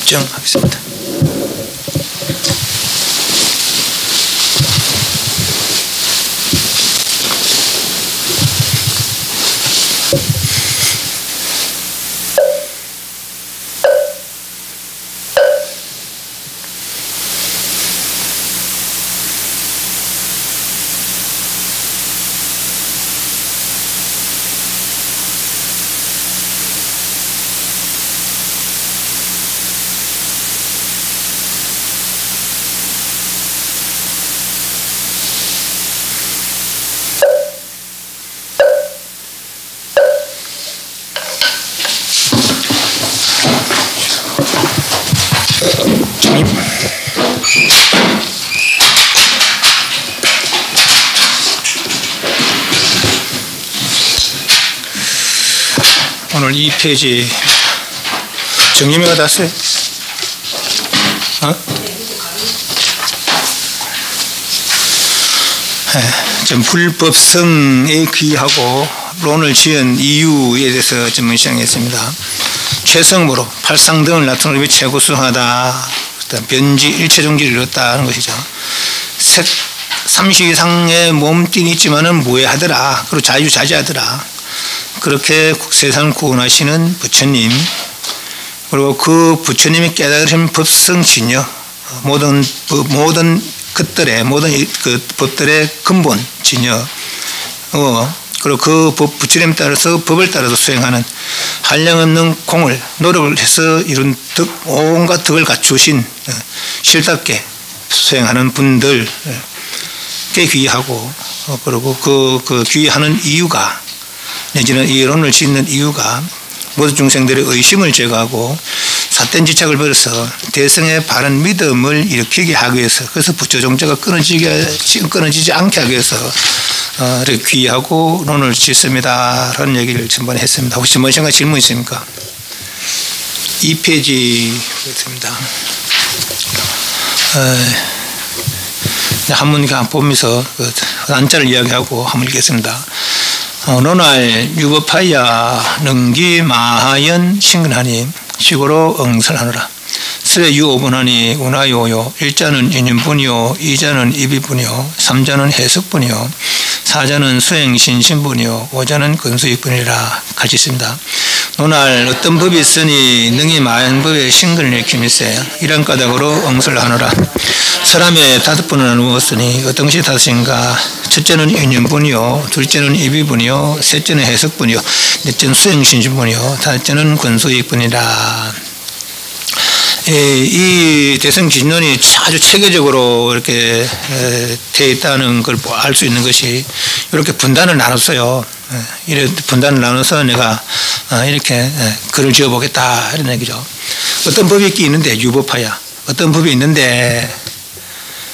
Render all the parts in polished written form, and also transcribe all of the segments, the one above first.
입장하겠습니다. 오늘 2페이지 정리미가 났어요? 좀 불법성에 귀하고 론을 지은 이유에 대해서 좀 시작했습니다. 최성으로 팔상 등을 나타내는 것이 최고수하다. 변지 일체종지를 이뤘다는 것이죠. 30 이상의 몸뚱이 있지만은 무해하더라. 그리고 자유자재하더라. 그렇게 세상을 구원하시는 부처님, 그리고 그 부처님이 깨달으신 법성진여, 모든 것들의 모든 그 법들의 근본 진여, 그리고 그 부처님 따라서 법을 따라서 수행하는 한량없는 공을 노력을 해서 이룬 덕, 온갖 덕을 갖추신 실답게 수행하는 분들께 귀의하고 그리고 그 귀의하는 이유가 내지는 이론을 짓는 이유가 모든 중생들의 의심을 제거하고 삿된 지착을 버려서 대성의 바른 믿음을 일으키게 하기 위해서 그래서 부처 종자가 끊어지지 않게 하기 위해서 이렇게 귀의하고 논을 짓습니다. 라는 얘기를 전번에 했습니다. 혹시 뭔 생각 질문 있습니까? 2페이지 있습니다. 한번 보면서 난자를 이야기하고 한번 읽겠습니다. 노날 유법하야 능기 마하연 신근하니 시고로 응설하노라. 스레 유오분하니 운하요요. 1자는 인연분이요 2자는 입이분이요 3자는 해석분이요 4자는 수행신신분이요 5자는 근수익분이라 같이 있습니다. 노날 어떤 법이 있으니 능히 마한 법에 신근을 일으키밀세 이런 까닭으로 응설하노라. 사람의 5분을 나누었으니 어떤 것이 5인가? 첫째는 인연분이요, 둘째는 입이분이요, 셋째는 해석분이요, 넷째는 수행신신분이요, 다섯째는 근수익분이라. 이 대성기준론이 아주 체계적으로 이렇게 되어 있다는 걸 알 수 있는 것이 이렇게 분단을 나눴어요. 이렇게 분단을 나눠서 내가 이렇게 글을 지어보겠다 이런 얘기죠. 어떤 법이 있긴 있는데 유법하야. 어떤 법이 있는데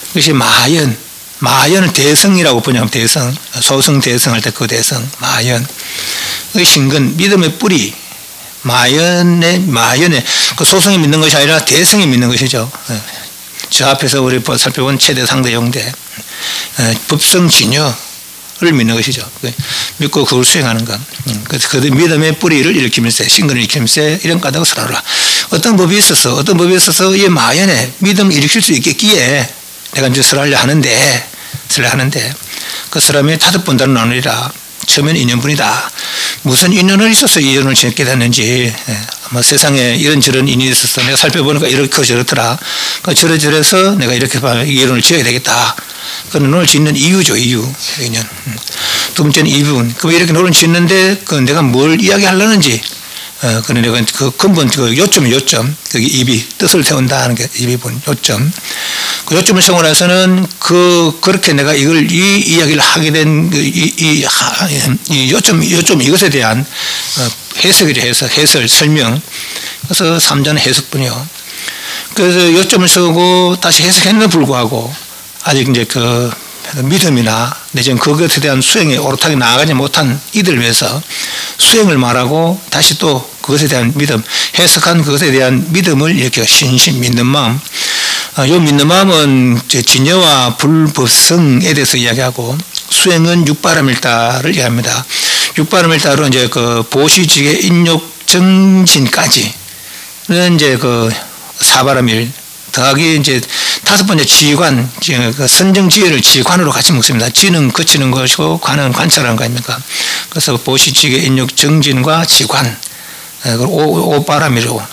그것이 마연은 대성이라고 번역하면 대성, 소성 대성 할 때 그 대성, 마연. 그 신근, 믿음의 뿌리. 마연에 그 소성이 믿는 것이 아니라 대성이 믿는 것이죠. 저 앞에서 우리 살펴본 최대 상대 영대 법성 진여를 믿는 것이죠. 믿고 그걸 수행하는 것. 그래서 그 믿음의 뿌리를 일으키면서 신근을 일으키면서 이런 까닭을 설하라. 어떤 법이 있어서 이 마연에 믿음을 일으킬 수 있겠기에 내가 이제 설하려 하는데 그 사람이 5분단을 나누리라. 처음에는 인연분이다. 무슨 인연을 있어서 이 인연을 짓게 됐는지 아마 세상에 이런저런 인연이 있어서 내가 살펴보니까 이렇게 저렇더라. 저래서 내가 이렇게 이 인연을 지어야 되겠다. 그 논을 짓는 이유죠. 인연. 두 번째는 이분. 그럼 이렇게 논을 짓는데 그 내가 뭘 이야기하려는지 그래 내가 그 근본 그 요점 거기 입이 뜻을 태운다 하는 게 입이분 요점. 그 요점을 생활해서는 그렇게 내가 이 이야기를 하게 된 이 요점 이것에 대한 해설 설명. 그래서 3자는 해석분이요. 그래서 요점을 쓰고 다시 해석했는데 불구하고 아직 이제 그 믿음이나 내지는 그것에 대한 수행에 오롯하게 나아가지 못한 이들을 위해서 수행을 말하고 다시 또 그것에 대한 믿음, 해석한 그것에 대한 믿음을 이렇게 신신 믿는 마음. 요 믿는 마음은 진여와 불법성에 대해서 이야기하고 수행은 육바람일다를 이야기합니다. 육바람일다로 이제 그 보시지계 인욕 정진까지는 이제 그 사바람일 더하기 이제 5번째 지관, 그 선정지혜를 지관으로 같이 먹습니다. 지는 거치는 것이고 관은 관찰하는 거 아닙니까? 그래서 보시지계 인욕 정진과 지관. 오바람이죠.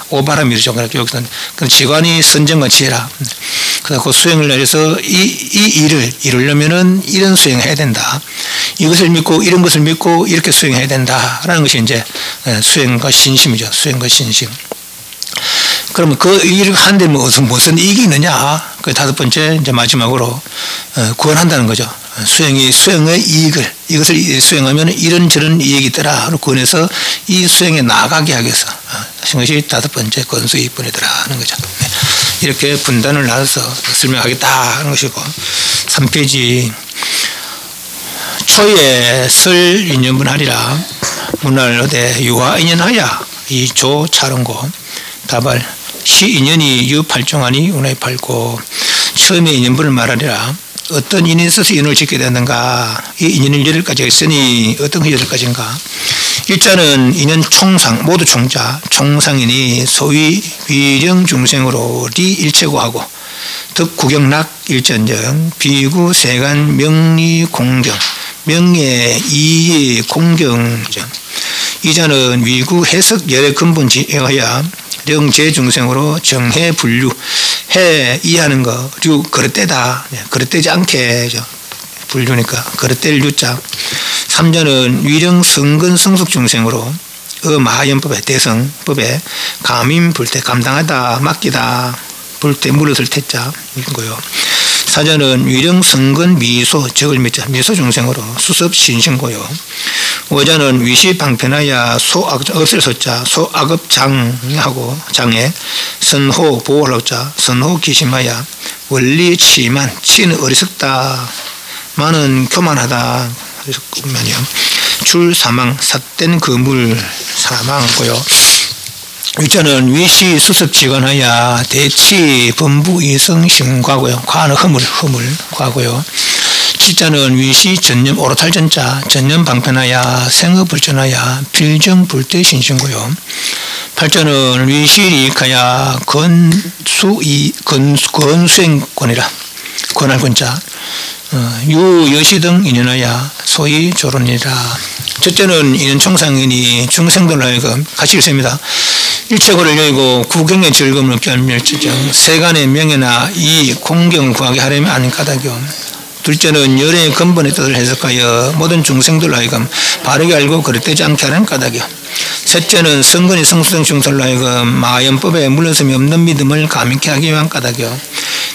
여기서 지관이 선정과 지혜라. 그래서 그 수행을 내려서 이 일을 이루려면은 이런 수행을 해야 된다. 이것을 믿고 이런 것을 믿고 이렇게 수행해야 된다라는 것이 이제 수행과 신심이죠. 수행과 신심. 그러면 그 일을 하는데 무슨 이익이 있느냐? 그 5번째 이제 마지막으로 구원한다는 거죠. 수행의 이익을 이것을 수행하면 이런저런 이익이 있더라. 구원해서 이 수행에 나아가게 하기 위해서 하신 것이 5번째 건수이익분이더라 하는 거죠. 이렇게 분단을 나눠서 설명하겠다 하는 것이고 3페이지 초에 설 인연분하리라 문할 어대 유화 인연하야 이조 차론고 다발 시 인연이 유 팔종하니 운하에 팔고 처음에 인연분을 말하리라. 어떤 인연이 있어서 인연을 짓게 되는가? 이 인연은 8가지가 있으니 어떤 그 8가지인가? 일자는 인연 총상, 모두 총자, 총상이니 소위 위령 중생으로 리 일체고하고 덕구경락 일전정 비구 세간 명리 공경 명예 이의 공경정 이자는 위구 해석 열의 근본지어야 영제 중생으로 정해 분류 해 이해하는 거 류 그릇되다 그릇되지 않게 분류니까 그릇될 유자 3자는 위령 성근 성숙 중생으로 마하연법의 대성법에 감임 불태 감당하다 맡기다 불때 물어들 태자 이거요. 사자는 위령 성근 미소 적을 미자 미소 중생으로 수습 신신고요. 오자는 위시 방편하야 소악 없을 소자 소악업 장하고 장에 선호 보호할 자 선호 기심하야 원리 치만 치는 어리석다 많은 교만하다 그래서 꾸면요. 출 사망 삿된 그물 사망고요. 위자는 위시 수습 직원하야 대치 범부 이성 심과고요. 과는 허물 과고요. 칠자는 위시 전념 오로탈 전자 전념 방편하야 생업불전하야 필정 불대 신신고요. 팔자는 위시리가야 건수행권이라 권할권자 유여시 등 인연하야 소위 조론이라. 첫째는 이는 총상인이 중생들 하여금 같이 읽습니다. 일체고를 여의고 구경의 즐거움을 결멸치정 세간의 명예나 이 공경을 구하게 하려면 아닌 까닭이요. 둘째는 열의 근본의 뜻을 해석하여 모든 중생들 하여금 바르게 알고 거릇되지 않게 하는 까닭이요. 셋째는 성근이 성수생 중생들 하여금 마연법에 물러섬이 없는 믿음을 감익게 하기 위한 까닭이요.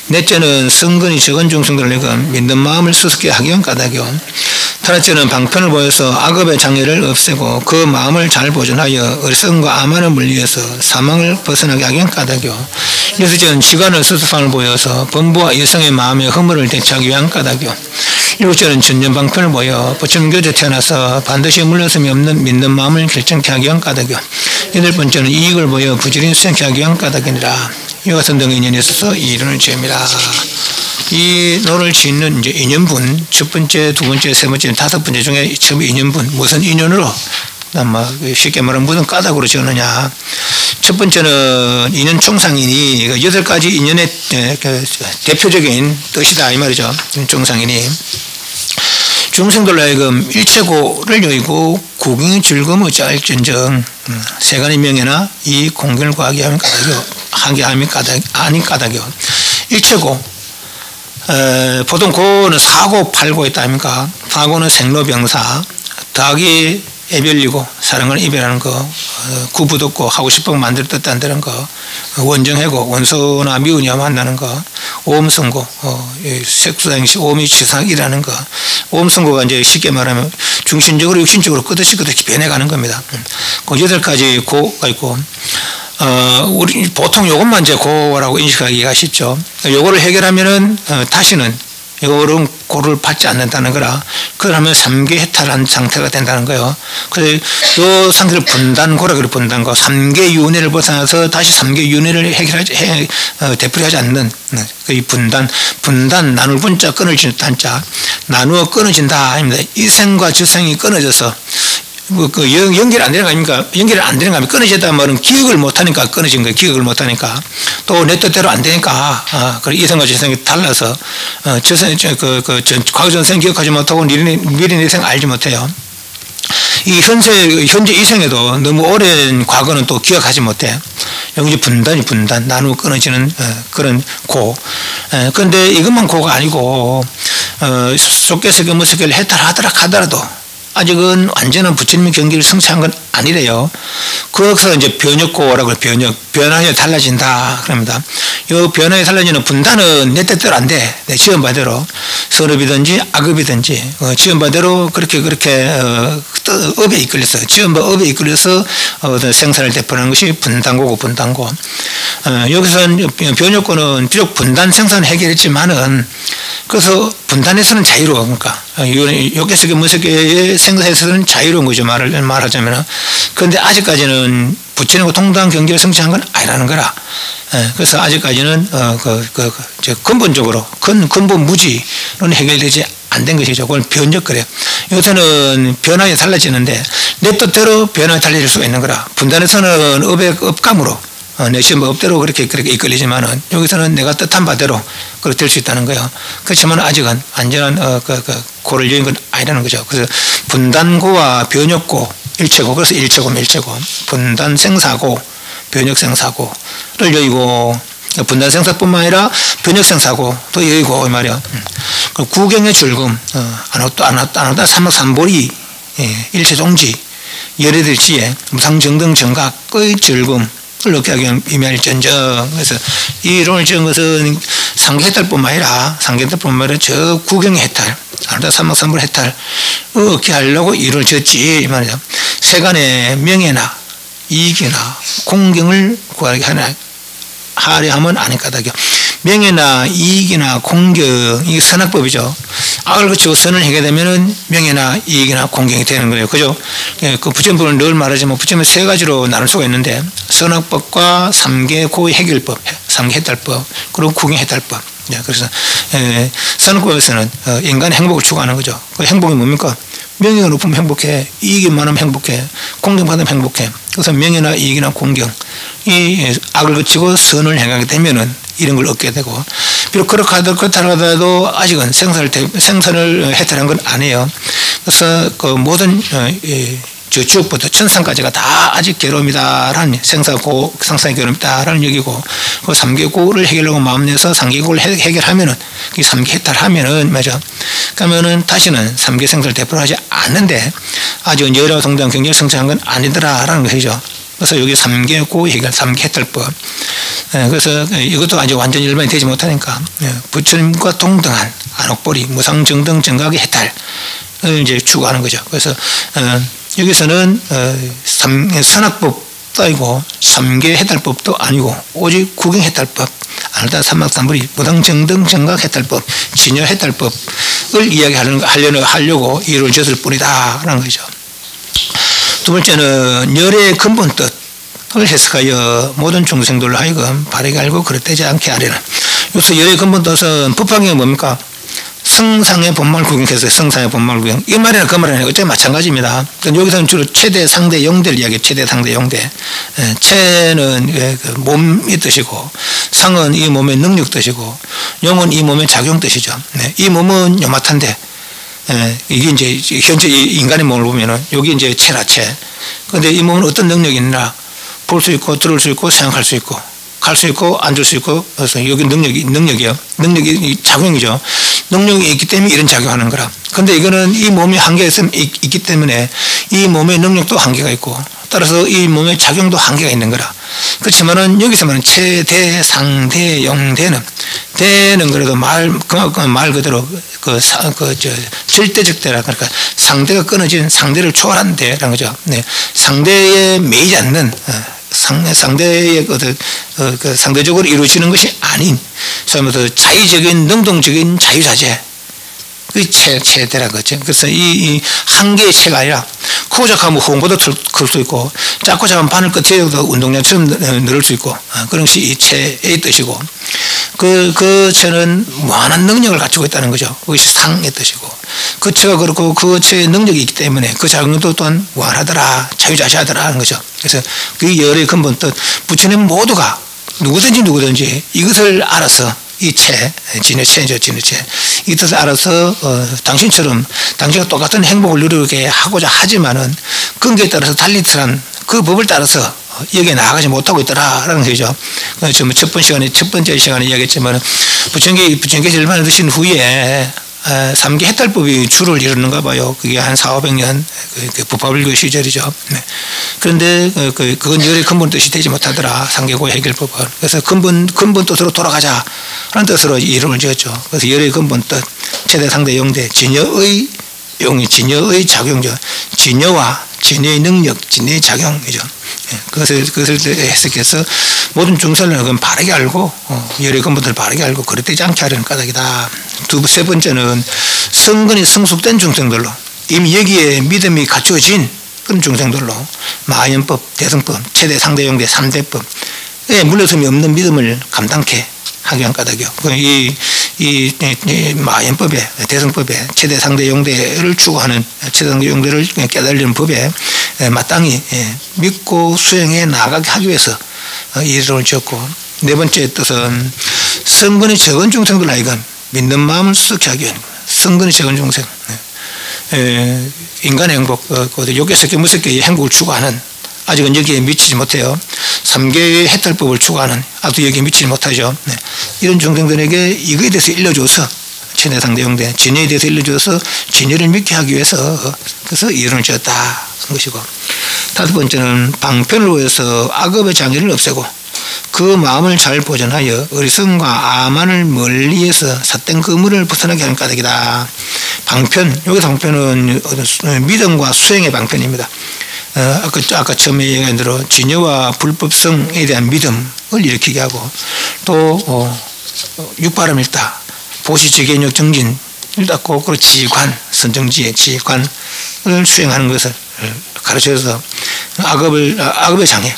넷째는 성근이 적은 중생들 하여금 믿는 마음을 수습게 하기 위한 까닭이요. 다섯째는 방편을 보여서 악업의 장애를 없애고 그 마음을 잘 보존하여 어리석음과 아만을 물리해서 사망을 벗어나게 하기 위한 까닭이요. 여섯째는 지관을 수습함을 보여서 범부와 여성의 마음의 허물을 대처하기 위한 까닭이요. 일곱째는 전념 방편을 보여 부처님교제 태어나서 반드시 물러섬이 없는 믿는 마음을 결정케 하기 위한 까닭이요. 여덟 번째는 이익을 보여 부지런히 수행케 하기 위한 까닭이니라. 이와 같은 등의 인연에 있어서 이 이론을 지음이라. 이 논을 짓는 이제 인연분, 첫 번째, 두 번째, 세 번째, 다섯 번째 중에 처음 인연분, 무슨 인연으로, 아마 쉽게 말하면 무슨 까닭으로 지었느냐. 첫 번째는 인연 총상인이 여덟 가지 인연의 대표적인 뜻이다 이 말이죠. 총상인이 중생들 하여금 일체고를 여의고 구경의 즐거움을 짜일전정 세간의 명예나 이 공경을 구하게 하면 까닭이요, 하게 하면 아닌 까닭이요. 일체고 보통 고는 사고 팔고 있다 아닙니까? 사고는 생로병사, 닭이 애별리고 사랑을 이별하는 거, 구부듣고 하고 싶은 만들 뜻 안 되는 거, 원정해고 원수나 미운이와 만나는 거, 오음선고, 색수행시 오음이 치상이라는 거, 오음선고가 이제 쉽게 말하면 중심적으로 육신적으로 끄듯이 변해가는 겁니다. 그 여덟 가지 고가 있고, 우리 보통 요것만 이제 고라고 인식하기가 쉽죠. 요거를 해결하면은 다시는 요거는 고를 받지 않는다는 거라. 그러면 삼계 해탈한 상태가 된다는 거예요. 그래서 요 상태를 분단고라 그래. 분단고. 삼계 윤회를 벗어나서 다시 삼계 윤회를 되풀이하지 않는 이 분단 나눌 분자 끊어지는 단자 나누어 끊어진다 아닙니다. 이생과 저생이 끊어져서 연결 안 되는 거 아닙니까? 연결 안 되는 거 아닙니까? 끊어졌다는 말은 기억을 못 하니까 끊어진 거예요. 기억을 못 하니까. 또 내 뜻대로 안 되니까, 그래, 이생과 저생이 달라서, 과거 전생 기억하지 못하고 미래 내생 알지 못해요. 이 현재 이생에도 너무 오랜 과거는 또 기억하지 못해. 여기 분단, 나누어 끊어지는, 그런 고. 그런데 이것만 고가 아니고, 속개세계 무색계를 해탈하더라 하더라도, 아직은 완전한 부처님의 경기를 성취한 건 아니래요. 거기서 이제 변혁고라고 변화에 달라진다. 그럽니다. 이 변화에 달라지는 분단은 내 뜻대로 안 돼. 내 지연바대로. 선업이든지 악업이든지, 지연바대로 그렇게, 업에 이끌려서, 업에 이끌려서, 생산을 대표하는 것이 분단고고, 분단고. 여기서는 변혁고는 비록 분단 생산을 해결했지만은, 그래서 분단에서는 자유로워. 그러니까, 요괴세계, 무색계의 생사에서는 자유로운 거죠. 말하자면. 그런데 아직까지는 부처님과 동등한 경계를 성취한 건 아니라는 거라. 그래서 아직까지는, 근본적으로, 근본 무지는 해결되지 안 된 것이죠. 그걸 변적 그래요. 요새는 변화에 달라지는데, 내 뜻대로 변화에 달라질 수가 있는 거라. 분단에서는 업감으로, 내 업대로 그렇게 이끌리지만은, 여기서는 내가 뜻한 바대로 그렇게 될 수 있다는 거예요. 그렇지만 아직은 완전한, 고를 여인 건 아니라는 거죠. 그래서 분단고와 변혁고, 일체고, 그래서 일체고, 분단 생사고, 변혁 생사고를 여의고, 분단 생사뿐만 아니라 변혁 생사고도 여의고, 이 말이야. 구경의 즐거움, 안왔다 삼박삼보리, 일체종지, 열애들지에 무상정등 정각의 즐거움, 얻게 하기 위한 임야일전정. 그래서 이 이론을 지은 것은 상계해탈뿐만 아니라 저 구경의 해탈, 아르다 사막산불 해탈을 얻게 하려고 이론을 지었지 이 말이죠. 세간의 명예나 이익이나 공경을 구하게 하려 하면 아닐 까닭이요. 명예나 이익이나 공경, 이게 선악법이죠. 악을 그치고 선을 하게 되면은 명예나 이익이나 공경이 되는 거예요. 그죠? 그 부처님은 늘 말하지만 부처님은 세 가지로 나눌 수가 있는데, 선악법과 삼계 고의 해결법, 삼계 해탈법, 그리고 구경 해탈법. 그래서 선악법에서는 인간의 행복을 추구하는 거죠. 그 행복이 뭡니까? 명예가 높으면 행복해, 이익이 많으면 행복해, 공경받으면 행복해. 그래서 명예나 이익이나 공경, 이 악을 그치고 선을 행하게 되면은 이런 걸 얻게 되고, 비록 그렇다고 하더라도 아직은 생선을 해탈한 건 아니에요. 그래서 그 모든 저주부터 천상까지가 다 아직 괴로움이다라는, 상상의 괴로움이다라는 얘기고, 그 삼계고를 해결하고 마음내서 삼계고를 해결하면은, 이 삼계 해탈하면은, 맞아. 그러면은 다시는 삼계 생사를 되풀이하지 않는데, 아직은 여러 성장 경제를 성장한 건 아니더라라는 것이죠. 그래서 여기 삼계고 해결, 삼계 해탈법. 그래서 이것도 아직 완전히 일반이 되지 못하니까, 부처님과 동등한 안옥보리, 무상정등 정각의 해탈을 이제 추구하는 거죠. 그래서, 여기서는 선악법도 아니고 삼계 해탈법도 아니고 오직 구경 해탈법, 아르다 사막산불이 무상정등 정각 해탈법, 진여 해탈법을 이야기하려고 이를 지었을 뿐이다라는 거죠. 두 번째는 열의 근본 뜻을 해석하여 모든 중생들로 하여금 바르게 알고 그릇되지 않게 하려는. 여기서 열의 근본 뜻은 법화경이 뭡니까? 성상의 본망을 구경해서 성상의 본망을 구경. 이 말이나 그 말이나 어차피 마찬가지입니다. 여기서는 주로 최대, 상대, 영대를 이야기해요. 최대, 상대, 영대. 체는 몸의 뜻이고, 상은 이 몸의 능력 뜻이고, 영은 이 몸의 작용 뜻이죠. 이 몸은 요만한데, 이게 이제 현재 인간의 몸을 보면은 여기 이제 체라 체. 그런데 이 몸은 어떤 능력이 있나? 볼 수 있고, 들을 수 있고, 생각할 수 있고, 갈 수 있고, 앉을 수 있고, 그래서 여기 능력이요. 능력이 작용이죠. 능력이 있기 때문에 이런 작용하는 거라. 근데 이거는 이 몸이 한계가 있기 때문에 이 몸의 능력도 한계가 있고, 따라서 이 몸의 작용도 한계가 있는 거라. 그렇지만은 여기서 말하는 최대, 상대, 영대는, 대는 그래도 말 그대로 절대적 대라. 그러니까 상대가 끊어진 상대를 초월한 대라는 거죠. 상대에 매이지 않는, 상대의 상대적으로 이루어지는 것이 아닌, 소위 말해서 자의적인, 능동적인 자유자재. 그 체대라는 거죠. 그래서 이 한계의 체가 아니라, 크고 작하면 호흡보다 클 수 있고, 작고 작은 바늘 끝에도 운동량처럼 늘을 수 있고, 그런 것이 이 체의 뜻이고, 그 체는 무한한 능력을 가지고 있다는 거죠. 그것이 상의 뜻이고, 그 체가 그렇고 그 체의 능력이 있기 때문에 그 작용도 또한 무한하더라, 자유자재하더라 하는 거죠. 그래서 그 열의 근본 뜻, 부처님 모두가 누구든지 이것을 알아서 이 체, 진의 체죠, 진의 체. 이 뜻을 알아서, 당신처럼, 당신과 똑같은 행복을 누리게 하고자 하지만은, 근거에 따라서 달리트란 그 법을 따라서 여기에 나아가지 못하고 있더라라는 거죠. 첫 번째 시간에 이야기했지만, 부처님께서 일반을 드신 후에, 삼계 해탈법이 주를 이루는가 봐요. 그게 한 400~500년, 부파불교 시절이죠. 그런데, 그건 열의 근본 뜻이 되지 못하더라. 삼계고 해결법은. 그래서 근본 뜻으로 돌아가자. 하는 뜻으로 이름을 지었죠. 그래서 열의 근본 뜻, 최대, 상대, 영대, 진여의 작용죠. 진여와 진여의 능력, 진여의 작용이죠. 그것을 해석해서 모든 중생을 바르게 알고, 열의 근본을 바르게 알고, 그릇되지 않게 하려는 까닭이다. 세 번째는 성근이 성숙된 중생들로, 이미 여기에 믿음이 갖춰진 그런 중생들로, 마연법, 대성법, 최대, 상대, 영대, 3대법에 물러섬이 없는 믿음을 감당케 하기 위한 까닭이요. 이 마연법에, 대성법에, 최대, 상대, 영대를 추구하는, 최대, 상대, 영대를 깨달리는 법에 마땅히 믿고 수행해 나가게 하기 위해서 이 이론을 지었고, 네 번째 뜻은 성근이 적은 중생들 하여금 믿는 마음을 수석케 하기 위한, 성근이 적은 중생, 인간의 행복, 욕개스럽게 무섭게 행복을 추구하는, 아직은 여기에 미치지 못해요. 삼계의 해탈법을 추구하는, 아직도 여기에 미치지 못하죠. 이런 중생들에게 이거에 대해서 일러줘서, 최대, 상대, 영대, 진여에 대해서 일러줘서 진여를 믿게 하기 위해서, 그래서 이론을 지었다 한 것이고, 다섯 번째는 방편을 보여서 악업의 장애를 없애고 그 마음을 잘 보존하여 어리석음과 아만을 멀리해서 삿된 그물을 벗어나게 하는 까닭이다. 방편, 여기서 방편은 믿음과 수행의 방편입니다. 아까 처음에 얘기한 대로 진여와 불법성에 대한 믿음을 일으키게 하고 또 육바람일다, 보시지견역 정진 닦고 그리고 지관, 선정지의 지관을 수행하는 것을 가르쳐서 악업의 장애.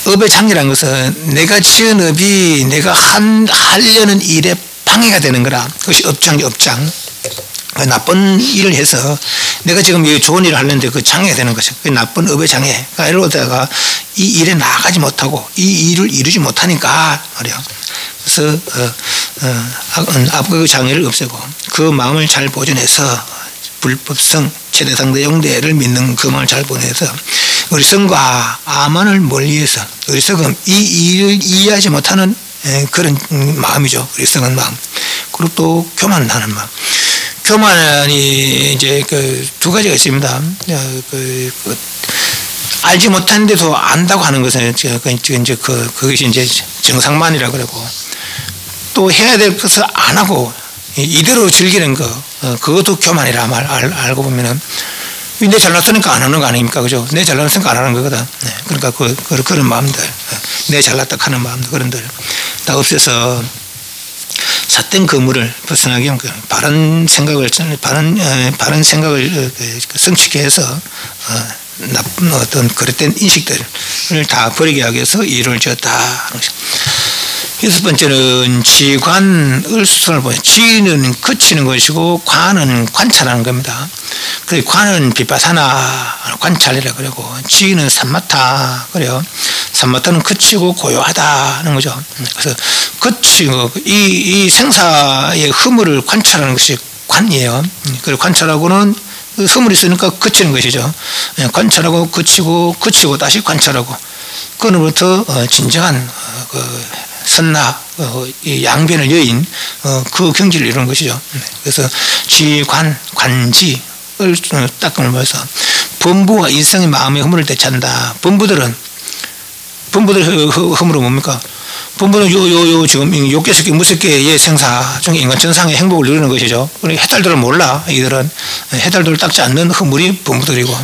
업의 장애라는 것은 내가 지은 업이 내가 하려는 일에 방해가 되는 거라. 그것이 업장이 업장. 나쁜 일을 해서 내가 지금 좋은 일을 하려는데 그 장애가 되는 것이죠. 그 나쁜 업의 장애. 이러다가 이 일에 나아가지 못하고 이 일을 이루지 못하니까 말이야. 그래서 악의 장애를 없애고 그 마음을 잘 보존해서 불법성, 최대상대 영대를 믿는 그 마음을 잘 보존해서 어리석음과 아만을 멀리해서 어리석음, 이 일을 이해하지 못하는 그런 마음이죠. 어리석은 마음. 그리고 또 교만하는 마음. 교만이 이제 그 두 가지가 있습니다. 알지 못하는데도 안다고 하는 것은 이제 그것이 이제 정상만이라 그러고 또 해야 될 것을 안 하고 이대로 즐기는 거 그것도 교만이라 알고 보면은 내 잘났으니까 안 하는 거 아닙니까? 그죠? 내 잘났으니까 안 하는 거거든. 네. 그러니까 그런 마음들, 내 잘났다 하는 마음들, 그런들 다 없애서 삿된 그물을 벗어나게 하면 바른 생각을 성취케 해서 나쁜 어떤 그릇된 인식들을 다 버리게 하기 위해서 일을 지었다 하는 것입니다. 여섯 번째는 지관을 수선을 보여. 지는 그치는 것이고 관은 관찰하는 겁니다. 그래서 관은 비파사나 관찰이라 그러고 지는 삼마타 그래요. 삼마타는 그치고 고요하다는 거죠. 그래서 그치고 이 생사의 허물을 관찰하는 것이 관이에요. 그리고 관찰하고는 허물이 있으니까 그치는 것이죠. 관찰하고 그치고 다시 관찰하고 그로부터 진정한 선나 양변을 여인 그 경지를 이루는 것이죠. 그래서 지관, 관지를 닦음으로써 범부와 일성의 마음의 허물을 되찾는다. 범부들의 허물은 뭡니까? 범부는 지금 욕계스럽게 무섭게 생사 중에 인간 전상의 행복을 누리는 것이죠. 해탈들을 몰라. 이들은 해탈들을 닦지 않는 허물이 범부들이고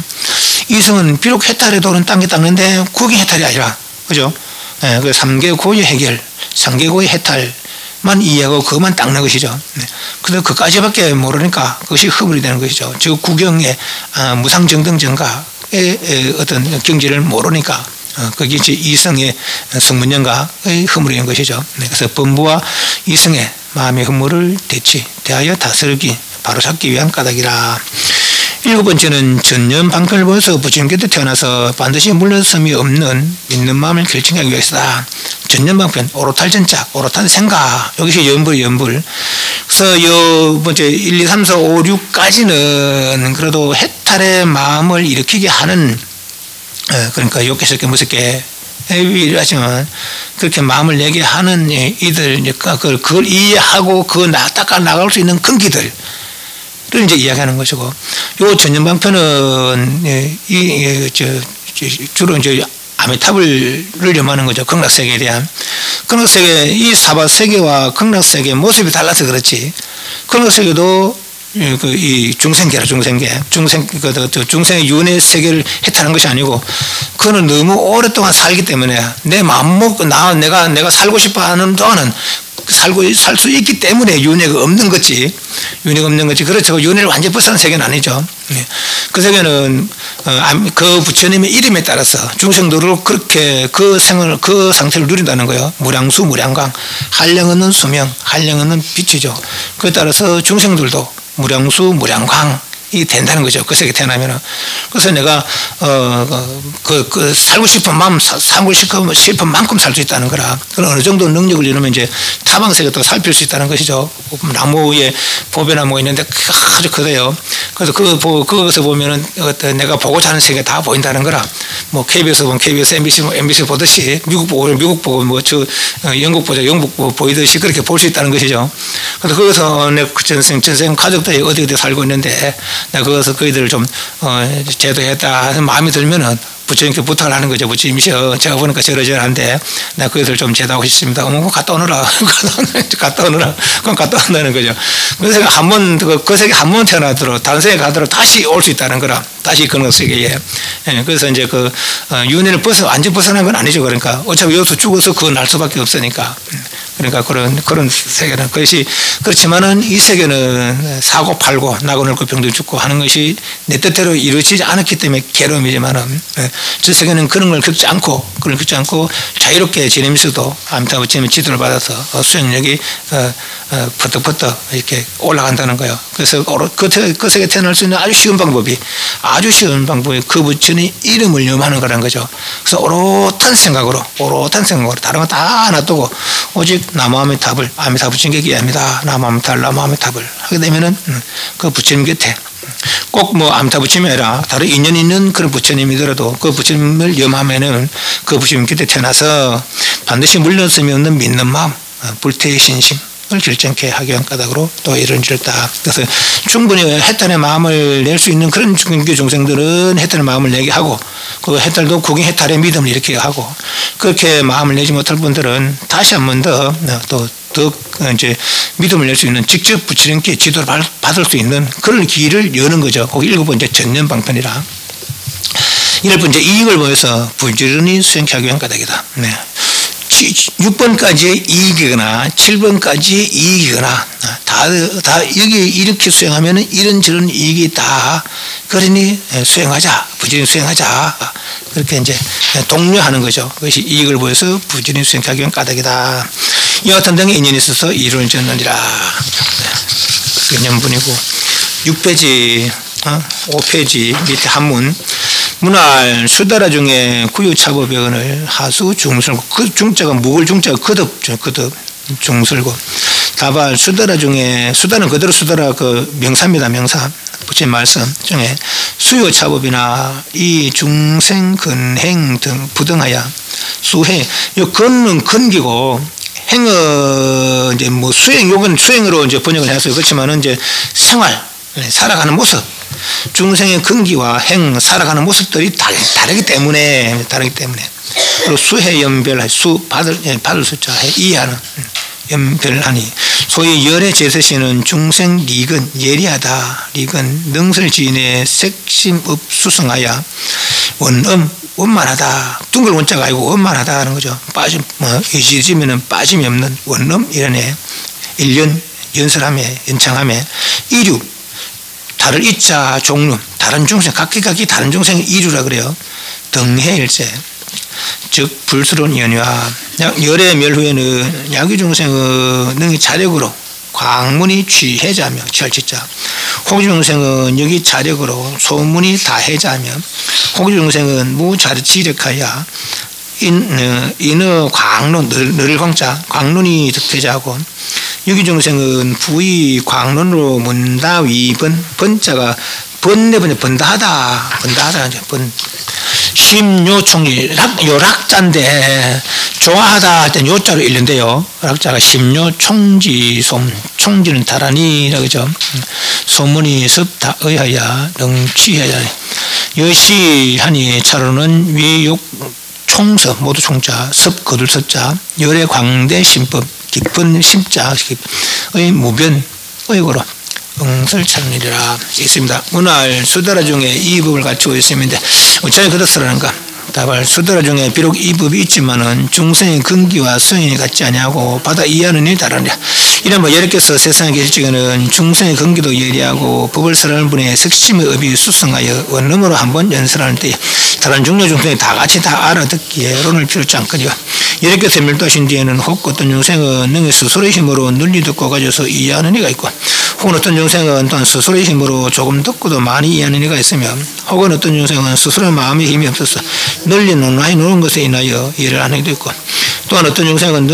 이성은 비록 해탈해도는 딴 게 닦는데 그게 해탈이 아니라 그죠? 그 3개 고의 해결, 3개 고의 해탈만 이해하고 그것만 닦는 것이죠. 그래서 그까지밖에 모르니까 그것이 허물이 되는 것이죠. 즉 구경의 무상정등정가의 어떤 경지를 모르니까 그게 이제 이성의 성문연가의 허물이 된 것이죠. 그래서 범부와 이성의 마음의 허물을 대하여 다스리기 바로잡기 위한 까닭이라. 일곱 번째는 전념 방편을 보여서 부처님 곁에 태어나서 반드시 물러섬이 없는 믿는 마음을 결정하기 위해서다. 전념 방편, 오롯할 전작, 오롯한 생각, 여기서 연불. 그래서 요 번째 1, 2, 3, 4, 5, 6까지는 그래도 해탈의 마음을 일으키게 하는 그러니까 욕계스럽게 무섭게 하지만 그렇게 마음을 내게 하는 이들 그걸 이해하고 닦아 나갈 수 있는 근기들 를 이제 이야기하는 것이고, 요 전념방편은 주로 이제 아미타불을 염하는 거죠. 극락세계에 대한. 극락세계, 이 사바세계와 극락세계의 모습이 달라서 그렇지. 극락세계도 이 중생계라, 중생계. 중생의 윤회 세계를 해탈한 것이 아니고, 그거는 너무 오랫동안 살기 때문에 내 마음 먹고 내가 살고 싶어 하는 동안은 살 수 있기 때문에 윤회가 없는 거지. 그렇죠. 윤회를 완전히 벗어난 세계는 아니죠. 그 세계는 그 부처님의 이름에 따라서 중생들을 그렇게 그 상태를 누린다는 거예요. 무량수, 무량광, 한량 없는 수명, 한량 없는 빛이죠. 그에 따라서 중생들도 무량수, 무량광이 된다는 거죠. 그 세계 태어나면은. 그래서 내가 살고 싶은 마음, 살고 싶은 만큼 살 수 있다는 거라. 그런 어느 정도 능력을 이루면 이제 타방 세계도 살필 수 있다는 것이죠. 나무에 보배나무가 있는데 아주 크대요. 그래서 그것을 보면은 내가 보고자 하는 세계가 다 보인다는 거라. 뭐 KBS 보면 KBS, MBC 보듯이 미국 보고 뭐 영국 보자 영국 보이듯이 그렇게 볼 수 있다는 것이죠. 그래서 거기서 내 전생 가족들이 어디 살고 있는데 내가 거기서 그이들을 좀 제도했다 하는 마음이 들면은 부처님께 부탁을 하는 거죠. 부처님이시여, 제가 보니까 저러저러한데 내가 그것을 좀 제도하고 싶습니다. 어머, 갔다 오너라. 갔다 오너라. 그럼 갔다 온다는 거죠. 그래서 그 세계 한 번 태어나도록 다른 세계 가도록 다시 올 수 있다는 거라. 다시 그런 세계에. 그래서 이제 윤회를 완전 벗어난 건 아니죠. 그러니까 어차피 여기서 죽어서 그거 날 수밖에 없으니까. 그러니까 그런 세계는 그것이 그렇지만은 이 세계는 사고 팔고 나고 늙고 병들 죽고 하는 것이 내 뜻대로 이루어지지 않았기 때문에 괴로움이지만은 저 세계는 그런 걸 겪지 않고 자유롭게 지내면서도 아미타부 부처님의 지도를 받아서 수행력이 퍼뜩퍼뜩 이렇게 올라간다는 거예요. 그래서 그 세계에 태어날 수 있는 아주 쉬운 방법이 그 부처님 이름을 염하는 거라는 거죠. 그래서 오롯한 생각으로 다른 거 다 놔두고 오직 나무아미타불 아미타불 진격이합니다. 나무아미타불 하게 되면은 그 부처님 곁에 꼭 뭐 아미타불 부처님이 아니라 다른 인연 있는 그런 부처님이더라도 그 부처님을 염하면은 그 부처님 곁에 태어나서 반드시 물러섬이 없는 믿는 마음, 불태의 신심을 결정케 하기 위한 까닭으로 또 이런 일을 딱. 그래서 충분히 해탈의 마음을 낼 수 있는 그런 중교 중생들은 해탈의 마음을 내게 하고 그 해탈도 구경 해탈의 믿음을 이렇게 하고 그렇게 마음을 내지 못할 분들은 다시 한 번 더 이제 믿음을 낼 수 있는 직접 부처님께 지도를 받을 수 있는 그런 길을 여는 거죠. 거기 7번째 전념방편이라. 10번째 이익을 보여서 부지런히 수행하기 위한 까닭이다. 네. 6번까지의 이익이거나 7번까지의 이익이거나 다 여기 이렇게 수행하면 이런저런 이익이 있다. 그러니 부지런히 수행하자. 그렇게 이제 독려하는 거죠. 그것이 이익을 보여서 부지런히 수행하기 위한 까닭이다. 이와 같은 등의 인연이 있어서 이루어졌느니라. 근연분이고 6페이지 5페이지 밑에 한문 문할 수다라 중에 구유차법의언을 하수 중설고 그 중자가 묵을 중자가 거듭 중설고 다발 수다라 중에 수다는 그대로 수다라 그 명사입니다. 명사 부처님 말씀 중에 수요차법이나 이 중생 근행 등 부등하여 수해 요 근은 근기고 행은 이제 뭐 요건 수행으로 이제 번역을 했어요. 그렇지만은 이제 생활 살아가는 모습 중생의 근기와 살아가는 모습들이 다르기 때문에 그리고 수해 연별 받을 숫자 이해하는 연별하니 소위 열의 제세시는 중생 리근 예리하다 리근 능설지인의 색심업 수승하여 원만하다 둥글 원자가 아니고 원만하다 하는 거죠. 유지지면은 빠짐이 없는 원음이라네. 1년 연설함에 연창함에 이류 다를 이자 종류 다른 중생 각기 다른 중생의 이류라 그래요. 등해일세 즉 불스러운 연유와 열의 멸후에는 야귀 중생의 능히 자력으로 광문이 취해자며 취할지자 호기 중생은 여기 자력으로 소문이 다해자며 호기 중생은 무자력하여 인의 광론 늘 광자 광론이 득태자고 여기 중생은 부의 광론으로 문다 위번 번자가 번다하다 이제 심요총지 요락자인데 좋아하다 할 땐 요자로 읽는데요. 요락자가 심요총지 총지는 다라니라 그죠. 소문이 습다 의하야 능취해야 여시하니 차로는 위욕 총서 모두 총자 습 거둘 섭자 열의 광대 심법 깊은 심자의 무변 의거로 응설 찾느니라 있습니다. 문할 수다라 중에 이 법을 갖추고 있습니다. 어찌하여 그렇으라는가? 다발 수다라 중에 비록 이 법이 있지만은 중생의 근기와 수행이 같지 아니하고 받아 이해하는 일이 다르냐. 이런 예를 들어서 세상에 계실 적에는 중생의 근기도 예리하고 법을 설하는 분의 석심의 업이 수승하여 원룸으로 한번 연설하는 때 다른 중요 중생이 다 같이 다 알아듣기에 론을 필요치 않거니와 이렇게 설명하신 뒤에는 혹 어떤 중생은 능히 스스로의 힘으로 널리 듣고 가져서 이해하는 이가 있고 혹은 어떤 중생은 또한 스스로의 힘으로 조금 듣고도 많이 이해하는 이가 있으며 혹은 어떤 중생은 스스로의 마음의 힘이 없어서 널리 논라해 놓은 것에 인하여 이해를 하는 이도 있고 또한 어떤 중생은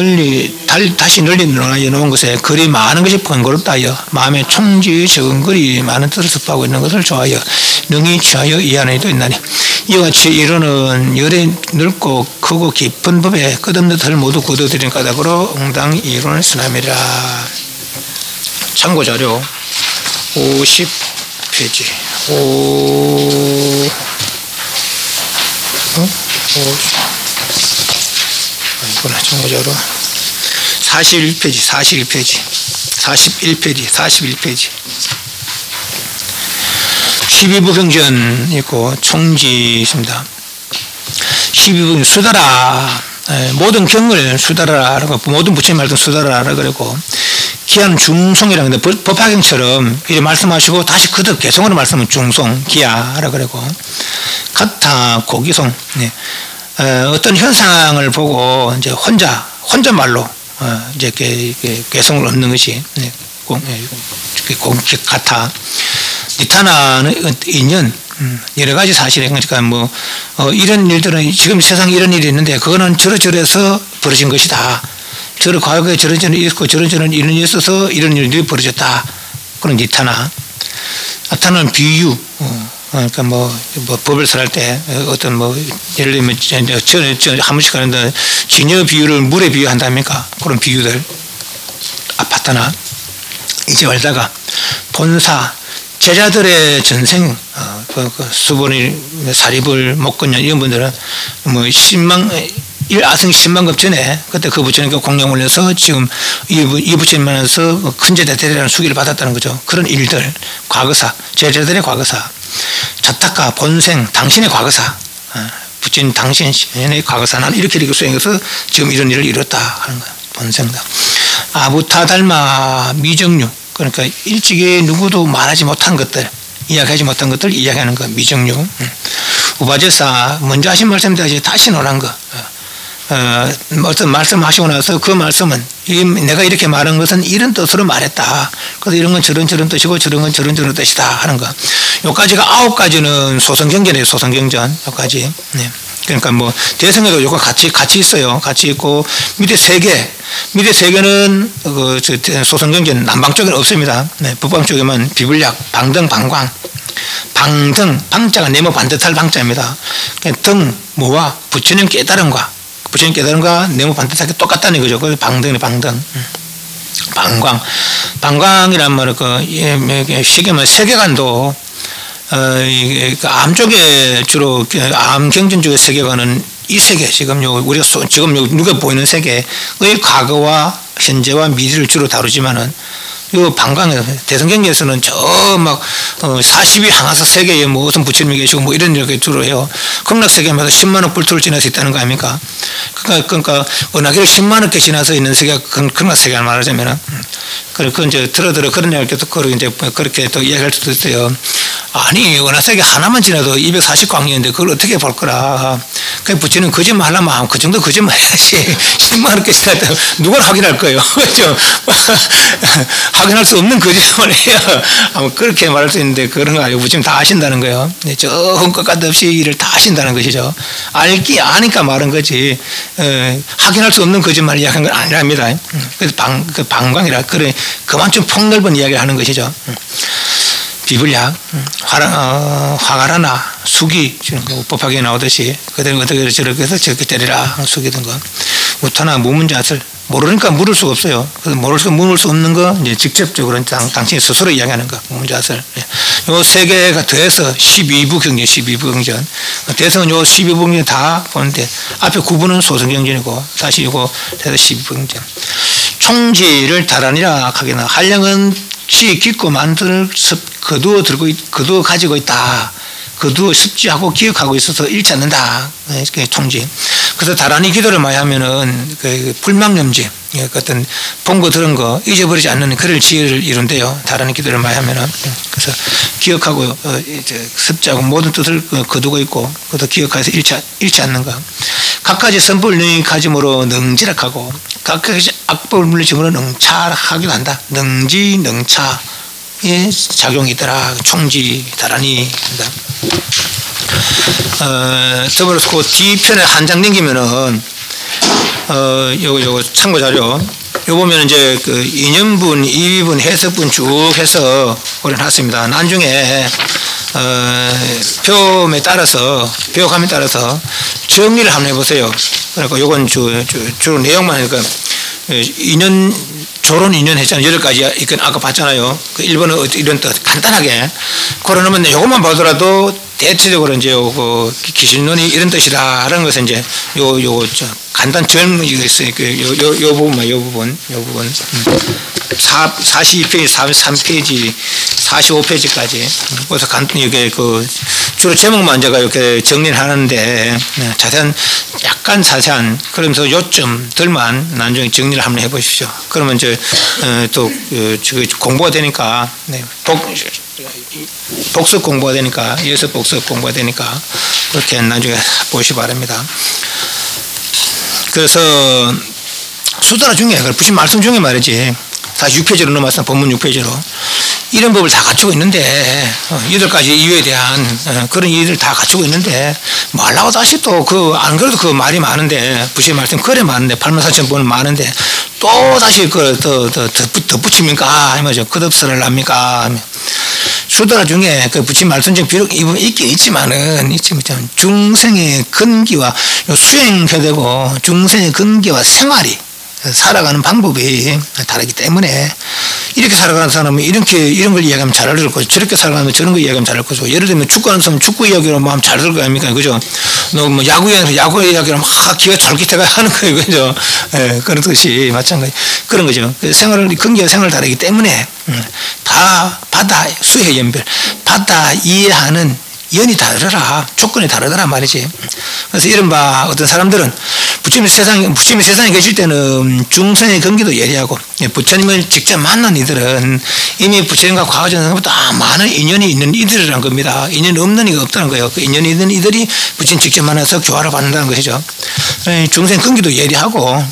다시 널리 늘어나여 놓은 것에 글이 많은 것이 번거롭다 하여 마음에 총지 적은 글이 많은 뜻을 습하고 있는 것을 좋아하여 능히 취하여 이해하는 이도 있나니 이와 같이 이론은 열에 넓고 크고 깊은 법에 끝없는 틀을 모두 거둬들인 까닭으로 응당 이론을 쓰나미라. 참고자료 50페이지 이거는 참고자료 41페이지 12부 경전 있고 총지 있습니다. 12부 수다라 모든 경을 수다라 모든 부처님 말씀 수다라라 그러고 기하는 중송이라는 건데 법화경처럼 이렇게 말씀하시고 다시 그득 개성으로 말씀은 중송 기하라 그러고 가타 고기송 어떤 현상을 보고 이제 혼자말로 이제 개성을 얻는 것이 가타 니타나는 인연 여러 가지 사실에 그러니까 뭐 이런 일들은 지금 세상에 이런 일이 있는데 그거는 저러저러해서 벌어진 것이다. 과거에 저런 일이 있고 저런 이런 일이 있어서 이런 일들이 벌어졌다. 그런 니타나. 아타는 비유. 그러니까 뭐 법을 설할 때 어떤 예를 들면 한 번씩 하는데 진여 비유를 물에 비유한답니까? 그런 비유들. 아파타나. 이제 말다가 본사 제자들의 전생 수본이 사리불 목건년 이런 분들은 아승 10만급 전에 그때 그 부처님께 공양 올려서 지금 이 부처님 만나서 큰 제자 대대라는 수기를 받았다는 거죠. 그런 일들 과거사 제자들의 과거사 자타카 본생 당신의 과거사 부처님 당신의 과거사 나는 이렇게 수행해서 지금 이런 일을 이뤘다 하는 거예요. 본생다. 아부타달마 미정류 그러니까 일찍이 누구도 말하지 못한 것들 이야기하지 못한 것들 이야기하는 거 미정류. 우바제사 먼저 하신 말씀인데 다시 논한 거 어떤 말씀하시고 나서 그 말씀은 내가 이렇게 말한 것은 이런 뜻으로 말했다. 그래서 이런 건 저런 뜻이고 저런 건 저런 뜻이다 하는 거. 요까지가 9가지는 소성경전이에요. 소성경전 요까지. 그러니까 대성에도 요거 같이 있어요. 같이 있고 밑에 3개는 소성경전 남방 쪽에는 없습니다. 북방 쪽에만 비불약, 방등, 방광. 방등, 방자가 네모 반듯할 방자입니다. 등, 뭐와 부처님 깨달음과 네모 반듯하게 똑같다는 거죠. 그래서 방등이 방등. 방광이란 말은 시계면 세계관도 암 쪽에 주로 암 경전 쪽의 세계관은 이 세계 지금 우리가 지금 누가 보이는 세계의 과거와 현재와 미래를 주로 다루지만은 요 방광에 대성경에서는 저 40이 항아서 세계에 무슨 부처님이 계시고 이런 이렇게 주로 해요. 극락세계마다 10만억 불토를 지날 수 있다는 거 아닙니까? 그러니까 은하계를 10만억 개 지나서 있는 세계가 극락세계를 말하자면은 그건 이제 들어 그런 이야기를 또 이제 그렇게 또 이야기할 수도 있어요. 아니 은하세계 하나만 지나도 240광년인데 그걸 어떻게 볼 거라. 그 부처님 거짓말 하려면 그 정도 거짓말 해야지. 10만원 개 지났다 누가 확인할 거예요. 그렇죠? 확인할 수 없는 거짓말을 해야 아마 그렇게 말할 수 있는데 그런 거 아니고 부처님 다 아신다는 거예요. 저 흠껏 없이 일을 다 아신다는 것이죠. 아니까 말한 거지. 확인할 수 없는 거짓말을 이야기한 건 아니랍니다. 그래서 방광이라 그만 좀 폭넓은 이야기를 하는 것이죠. 비불약, 화가라나, 수기, 법화경에 나오듯이, 그대로 어떻게 저렇게 해서 저렇게 때리라, 수기든 거. 우타나, 무문자설, 모르니까 물을 수가 없어요. 그래서 물을 수 없는 거, 이제 직접적으로 당신이 스스로 이야기하는 거, 무문자설. 요 세 개가 더해서 12부 경전. 대성은 요 12부 경전 다 보는데, 앞에 9부는 소성경전이고, 다시 이거 해서 12부 경전. 총지를 다라니라 하기나, 한량은 시 깊고 만들 거두어 가지고 있다. 거두어 습지하고 기억하고 있어서 잃지 않는다. 그게 총지. 그래서 다란히 기도를 많이 하면은 불망념지, 어떤 본 거 들은 거 잊어버리지 않는 그럴 지혜를 이룬대요. 다란히 기도를 많이 하면은. 그래서 기억하고 습지하고 모든 뜻을 거두고 있고, 그것도 기억해서 잃지 않는 거. 각가지 선법을 능히 가짐으로 능지락하고, 각가지 악법을 물리짐으로 능차하기도 한다. 능지, 능차의 작용이 있더라. 총지, 다란히 한다. 더불어서 그 뒤편에 한 장 넘기면은 요거 참고 자료. 요 보면 이제 그 인연분, 이위분, 해석분 쭉 해서 올려놨습니다. 나중에 표에 따라서, 표감에 따라서 정리를 한번 해보세요. 그러니까 요건 주로 내용만 하니까 조론 인연 했잖아요. 8가지, 이건 아까 봤잖아요. 그 1번은 이런 뜻, 간단하게. 그러면 요것만 보더라도 대체적으로 이제 요거 기신론이 이런 뜻이다라는 것은 이제 간단 정리가 있어요. 요 부분. 42페이지, 43페이지, 45페이지까지. 그래서 이게 주로 제목만 제가 이렇게 정리를 하는데, 약간 자세한, 그러면서 요점들만 나중에 정리를 한번 해 보십시오. 그러면 또 공부가 되니까, 복습 공부가 되니까, 예습 복습 공부가 되니까, 그렇게 나중에 보시기 바랍니다. 그래서, 수다라 중에, 부신 말씀 중에 말이지, 46페이지로 넘어왔어, 본문 6페이지로. 이런 법을 다 갖추고 있는데, 8가지 이유에 대한 그런 이유를 다 갖추고 있는데, 말라고 다시 또 안 그래도 그 말이 많은데, 부신 말씀 그래 많은데, 84,000번은 많은데, 또 다시 덧붙입니까? 이거죠. 끝없이를 합니까? 수다라 중에 부친 말씀 중 비록 이 부분 있긴 있지만은, 중생의 근기와 수행해야 되고, 중생의 근기와 생활이, 살아가는 방법이 다르기 때문에 이렇게 살아가는 사람은 이런 걸 이야기하면 잘 알을 거고 저렇게 살아가면 저런 거 이야기하면 잘 알 거고 예를 들면 축구하는 사람은 축구 이야기로 하면 잘 들을 거 아닙니까? 그죠? 너 뭐 야구 이야기로 막 기가 쫄깃해가 하는 거예요. 그죠? 예, 그런 뜻이 마찬가지. 그런 거죠. 근기와 생활을 다르기 때문에 다 바다 수해 연별 바다 이해하는 연이 다르더라. 조건이 다르더라 말이지. 그래서 이른바 어떤 사람들은 부처님이 세상에 계실 때는 중생의 근기도 예리하고 부처님을 직접 만난 이들은 이미 부처님과 과거전부터 많은 인연이 있는 이들이란 겁니다. 인연이 없는 이가 없다는 거예요. 그 인연이 있는 이들이 부처님 직접 만나서 교화를 받는다는 것이죠. 중생 근기도 예리하고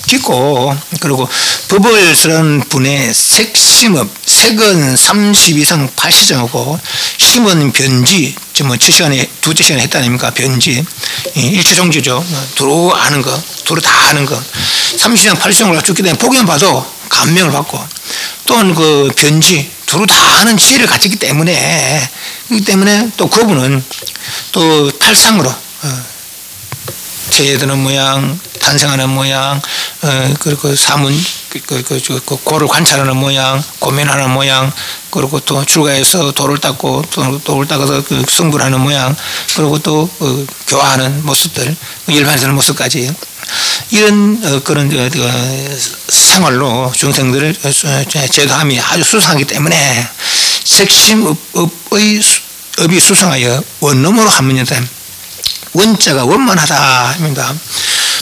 깊고 그리고 법을 쓰는 분의 색심업 색은 30 이상 8시정하고 심은 변지 뭐 7시간에 두째 시간에 했다 아닙니까? 변지 일체 종지죠. 두루 아는 거 두루 다 아는 거 30시간 8시정을 갖췄기 때문에 보기만 봐도 감명을 받고 또한 그 변지 두루 다 아는 지혜를 가졌기 때문에 그렇기 때문에 또 그분은 또 탈상으로 태어드는 모양, 탄생하는 모양, 그리고 사문, 고를 관찰하는 모양, 고민하는 모양, 그리고 또 출가해서 돌을 닦고, 또 돌을 닦아서 승부하는 모양, 그리고 또 교화하는 모습들, 일반에서는 모습까지. 이런 그런 생활로 중생들을 제도함이 아주 수상하기 때문에 색심업의 업이 수상하여 원놈으로 한문연다. 원자가 원만하다 입니다.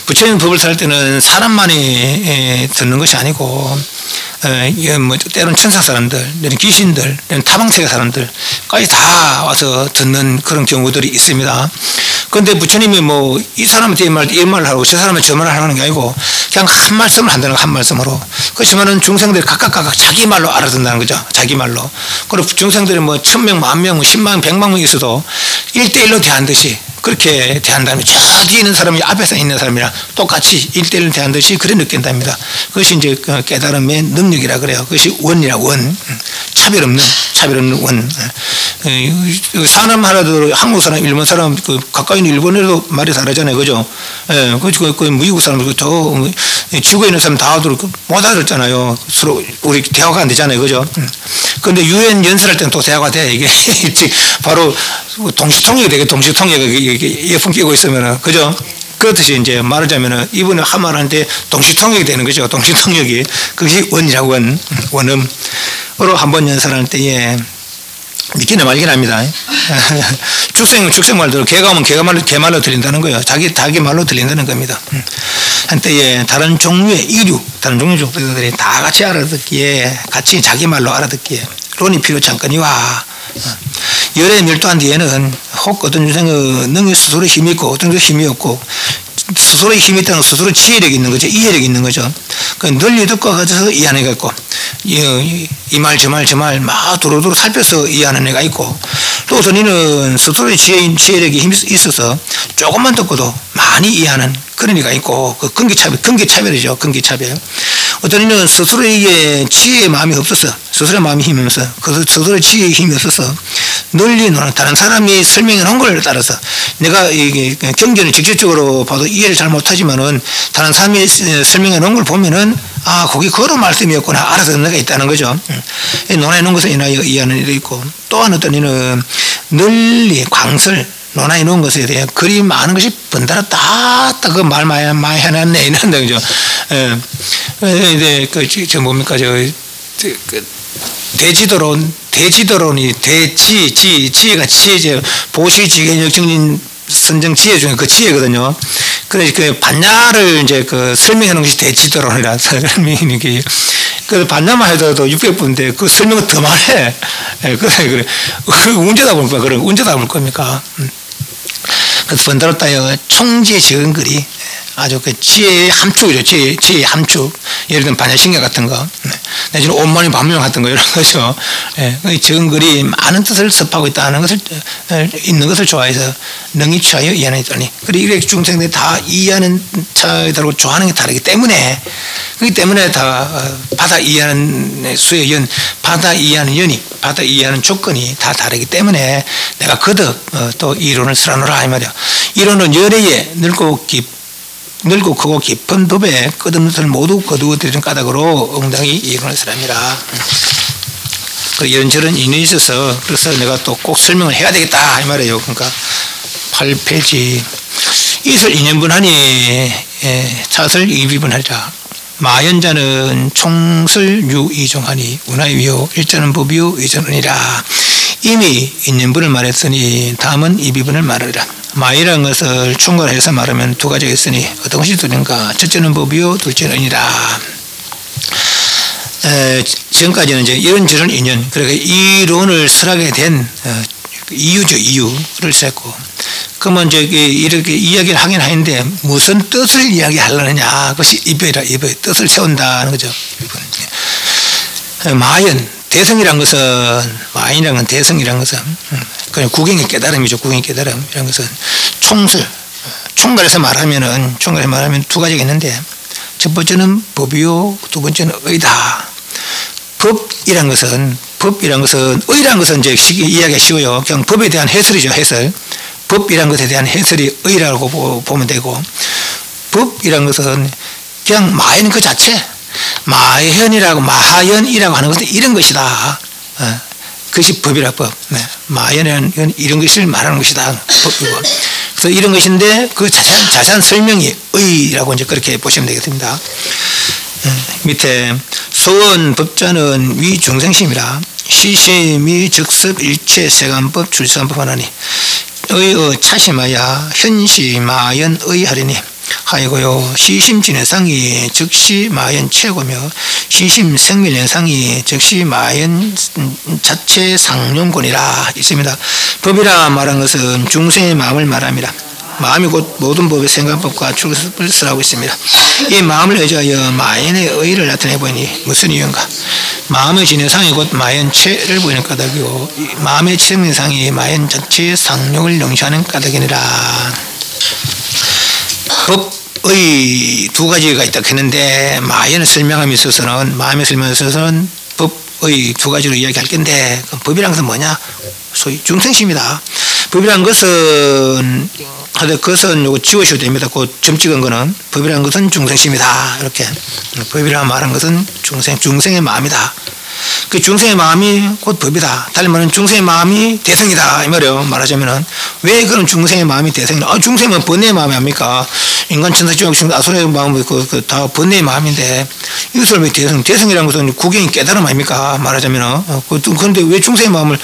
부처님 법을 살 때는 사람만이 듣는 것이 아니고 뭐 때로는 천사 사람들, 귀신들, 타방세계 사람들까지 다 와서 듣는 그런 경우들이 있습니다. 그런데 부처님이 뭐 이 사람한테 이 말을 하고 저 사람한테 저 말을 하는 게 아니고 그냥 한 말씀을 한다는 거 한 말씀으로. 그렇지만은 중생들이 각각 자기 말로 알아듣는다는 거죠. 자기 말로. 그리고 중생들이 뭐 1000명, 10,000명, 100,000명, 100,000명 있어도 1대1로 대한듯이 그렇게 대한다면 저 뒤에 있는 사람이 앞에서 있는 사람이랑 똑같이 1대1로 대한듯이 그래 느낀답니다. 그것이 이제 깨달음의 능력이라 그래요. 그것이 원이라 원. 차별 없는 원. 사람 하나도 한국 사람, 일본 사람, 가까이 있는 일본에도 말이 다르잖아요. 그죠? 예, 그 미국 사람, 지구에 있는 사람 다 못 알아듣잖아요. 서로, 우리 대화가 안 되잖아요. 그죠? 그런데 유엔 연설할 때는 또 대화가 돼. 이게, 바로 동시통역이 되게 동시통역이 이어폰 끼고 있으면은, 그죠? 그렇듯이 이제 말하자면은 이분은 한 말하는데 동시통역이 되는 거죠. 동시통역이. 그것이 원이라고 원음으로 한번 연설할 때에 믿기나 말기나 합니다. 축생 말대로 개가 오면 개 말로 들린다는 거예요. 자기 말로 들린다는 겁니다. 한때에 다른 종류의 종들이 다 같이 알아듣기에 같이 자기 말로 알아듣기에 론이 필요치 않거니와 열에 멸도한 뒤에는 혹 어떤 중생의 능력 스스로 힘이 있고 어떤 게 힘이 없고 스스로의 힘이 있다는 스스로 지혜력이 있는 거죠. 이해력이 있는 거죠. 널리 듣고 가져서 이해하는 애가 있고 이 말 저 말 막 도로도로 살펴서 이해하는 애가 있고 또 어떤 이는 스스로의 지혜력이 힘이 있어서 조금만 듣고도 많이 이해하는 그런 이가 있고, 그 근기차별이죠. 근기차별. 어떤 이는 스스로에게 지혜의 마음이 없어서, 스스로의 마음이 힘이 없어서, 스스로의 지혜의 힘이 없어서 널리 노는 다른 사람이 설명해 놓은 걸 따라서, 내가 이게 경전을 직접적으로 봐도 이해를 잘 못하지만은 다른 사람이 설명해 놓은 걸 보면은 아, 거기 그런 말씀이었구나 알아서 내가 있다는 거죠. 논해 놓은 것을 인하여 이해하는 일도 있고, 또한 어떤 이는 널리 광설 논하에 놓은 것에 대해 그리 많은 것이 번달았다. 그 말 많이 해놨네. 이런다. 그죠. 이제, 뭡니까. 대지도론이 지혜가 지혜제, 보시지견 역정진 선정 지혜 중에 그 지혜거든요. 그래서 그 반야를 이제 설명해 놓은 것이 대지도론이라 설명이 게. 그래서 반야만 해도 600분인데 그 설명은 더 많해. 그래. 언제 다 볼 거야. 그럼 언제 다 볼 겁니까? 그래서 번다롭다여 총지의 적은 글이 아주 그 지혜의 함축이죠. 지혜의 함축. 예를 들면 반야신경 같은 거, 내지는 온만이 반명 같은 거, 이런 거죠. 적은 글이 많은 뜻을 습하고 있다는 것을, 있는 것을 좋아해서 능히 취하여 이해하는 있더니, 그리고 이렇게 중생들이 다 이해하는 차에 다르고 좋아하는 게 다르기 때문에, 그렇기 때문에 다 받아 이해하는 수의 연, 받아 이해하는 조건이 다 다르기 때문에 내가 거듭 또 이론을 쓰라노라 이 말이야. 이론은 열애에 넓고 크고 깊은 법에 끝없는 것을 모두 거두어들이는 까닭으로 엉덩이 이론을 쓰랍니다. 이런저런 인연이 있어서 그래서 내가 또 꼭 설명을 해야 되겠다 이 말이에요. 그러니까 8페이지 이설 인연분하니 차설 이비분하리라. 마연자는 총설유 이종하니 운하위요 일전은 법이요 의전은이라. 이미 인연분을 말했으니 다음은 이비분을 말하리라. 마이라는 것을 총괄해서 말하면 두 가지가 있으니 어떤 것이 둘인가. 첫째는 법이요 둘째는 은이라. 지금까지는 이제 이런저런 인연, 그러니까 이론을 설하게 된 이유죠. 이유를 썼고, 그러면 이제 이렇게 이야기를 하긴 하는데 무슨 뜻을 이야기하려느냐. 그것이 이별이라. 이별, 뜻을 세운다는 거죠. 마연, 대성이란 것은, 마연이란 건 대성이란 것은 그냥 구경의 깨달음이죠. 구경의 깨달음. 이런 것은 총괄해서 말하면 두 가지가 있는데, 첫 번째는 법이요, 두 번째는 의다. 법이란 것은 의란 것은 이제 이야기가 쉬워요. 그냥 법에 대한 해설이죠. 해설. 법이란 것에 대한 해설이 의라고 보면 되고, 법이란 것은 그냥 마연 그 자체, 마하연이라고 하는 것은 이런 것이다. 그것이 법이라. 법. 마연이라는 건 이런 것을 말하는 것이다. 법이고. 그래서 이런 것인데 그 자세한 설명이 의라고 이제 그렇게 보시면 되겠습니다. 밑에 소원 법자는 위 중생심이라. 시심이 즉습 일체 세간법 출세간법 하나니 의의 차심하야 현시마연 의하리니 하이고요. 시심진해상이 즉시 마연 최고며 시심 생밀현상이 즉시 마연 자체 상용권이라 있습니다. 법이라 말한 것은 중생의 마음을 말합니다. 마음이 곧 모든 법의 생각법과 출세법을 쓰라고 있습니다. 이 마음을 의지하여 마연의 의의를 나타내 보이니 무슨 이유인가. 마음의 진해상이 곧 마연체를 보이는 까닭이고 마음의 생명상이 마연 자체의 상용을 명시하는 까닭이니라. 법의 두 가지가 있다 했는데 마연을 설명함에 있어서는 마음의 설명에 있어서는 법의 두 가지로 이야기할 건데 법이란 것은 뭐냐? 소위 중생심이다. 법이란 것은 요거 지우셔도 됩니다. 그 점 찍은 거는 법이란 것은 중생심이다. 이렇게 법이라 말한 것은 중생의 마음이다. 그 중생의 마음이 곧 법이다. 달리 말하면 중생의 마음이 대성이다. 이 말이에요. 말하자면은 왜 그런 중생의 마음이 대성이다? 중생은 번뇌의 마음이 아닙니까? 인간 천사 지옥 아수라의 마음이 다 번뇌의 마음인데 이것을 왜 대성이라는 것은 구경이 깨달음 아닙니까? 말하자면은 그런데 왜 중생의 마음을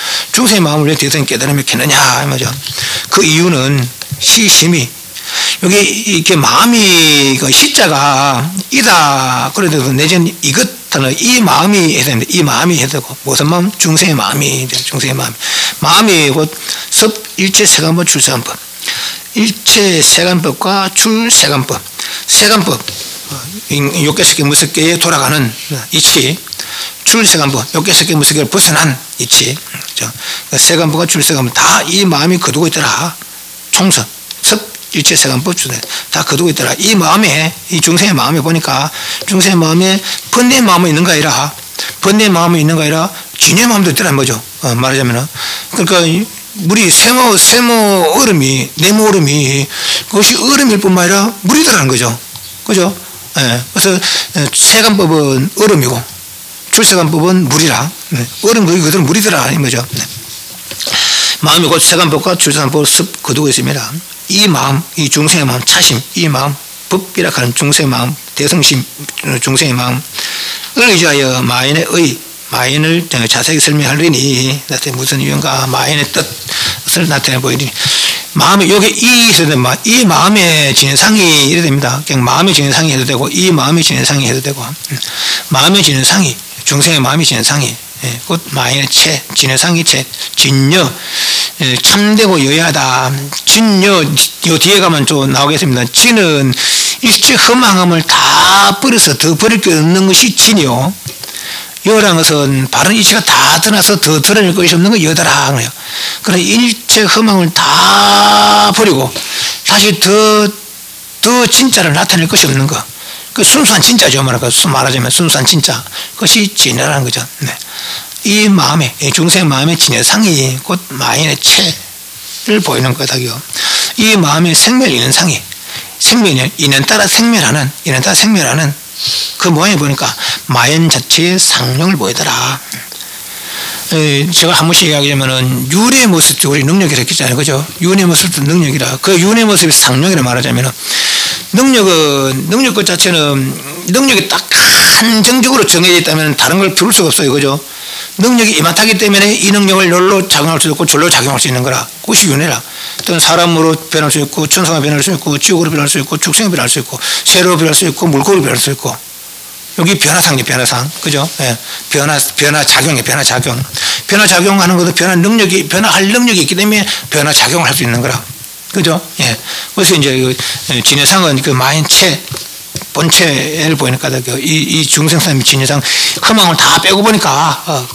왜 대성이 깨달음이 겠느냐 이 말이죠. 그 이유는 시심이 여기 이렇게 마음이 그 시자가 이다 그래도 내지는 이것하는 이 마음이 해야 되는데 이 마음이 해야 되고 무슨 마음? 중생의 마음이 마음이 곧 섭 일체 세간법 출세간법 일체 세간법과 출세간법 세간법 욕계석계 무섭계에 돌아가는 이치 출세간법 욕계석계 무섭계를 벗어난 이치. 세간법과 출세간법 다 이 마음이 거두고 있더라. 총선, 섭, 일체 세간법 주대 다 거두고 있더라. 이 마음에, 이 중생의 마음에 보니까 중생의 마음에 번뇌의 마음이 있는 거 아니라 번뇌의 마음이 있는 거 아니라 진의 마음도 있더라는 거죠. 말하자면은. 그러니까 물이 세모 얼음이, 네모 얼음이 그것이 얼음일 뿐만 아니라 물이더라는 거죠. 그죠? 예. 그래서 세간법은 얼음이고 출세간법은 물이라. 네. 얼음 그것은 물이더라. 이 거죠. 네. 마음이 곧 세간법과 출세간법을 습 거두고 있습니다. 이 마음, 이 중생의 마음, 차심, 이 마음, 법이라 하는 중생의 마음, 대성심, 중생의 마음을 의지하여 마인의 의, 마인을 자세히 설명하려니 무슨 이유인가 마인의 뜻을 나타내 보이니 마음에 여기 이 마음의 진상이 이래 됩니다. 그냥 마음의 진상이 해도 되고 이 마음의 진상이 해도 되고 마음의 진상이 중생의 마음의 진상이 곧 마인의 체 진상이 체 진여 참되고 여야다. 진여 요 뒤에 가면 좀 나오겠습니다. 진은 일체 허망함을 다 버려서 더 버릴 게 없는 것이 진이요. 여라는 것은 바른 이치가 다 드러나서 더 드러낼 것이 없는 거 여다라. 그래 일체 허망을 다 버리고 다시 더 진짜를 나타낼 것이 없는 거. 그 순수한 진짜죠. 말하자면 순수한 진짜. 그것이 진이라는 거죠. 네. 이 마음에, 이 중생의 마음의 진여상이 곧 마인의 체를 보이는 거다요. 이 마음의 생멸 인연상이 생멸 인연 따라 생멸하는 그 모양이 보니까 마연 자체의 상용을 보이더라. 제가 한 번씩 이야기하자면은 윤의 모습도 우리 능력이라 했잖아요. 그죠? 윤의 모습도 능력이라. 그 윤의 모습이 상용이라 말하자면은 능력 것 자체는 능력이 딱 한정적으로 정해져 있다면 다른 걸 비울 수가 없어요. 그죠? 능력이 이만하기 때문에 이 능력을 열로 작용할 수 있고 절로 작용할 수 있는 거라. 그것이 윤회라. 또는 사람으로 변할 수 있고 천성으로 변할 수 있고 지옥으로 변할 수 있고 축생으로 변할 수 있고 새로 변할 수 있고 물고기로 변할 수 있고 여기 변화상이 변화상. 그죠? 예. 변화작용이에요. 변화작용하는 것도 변화할 능력이 있기 때문에 변화작용을 할 수 있는 거라. 그죠? 예. 그래서 이제 진해상은 그 마인체 본체를 보이는 까닭이요. 이 중생사의 진해상 허망을 다 빼고 보니까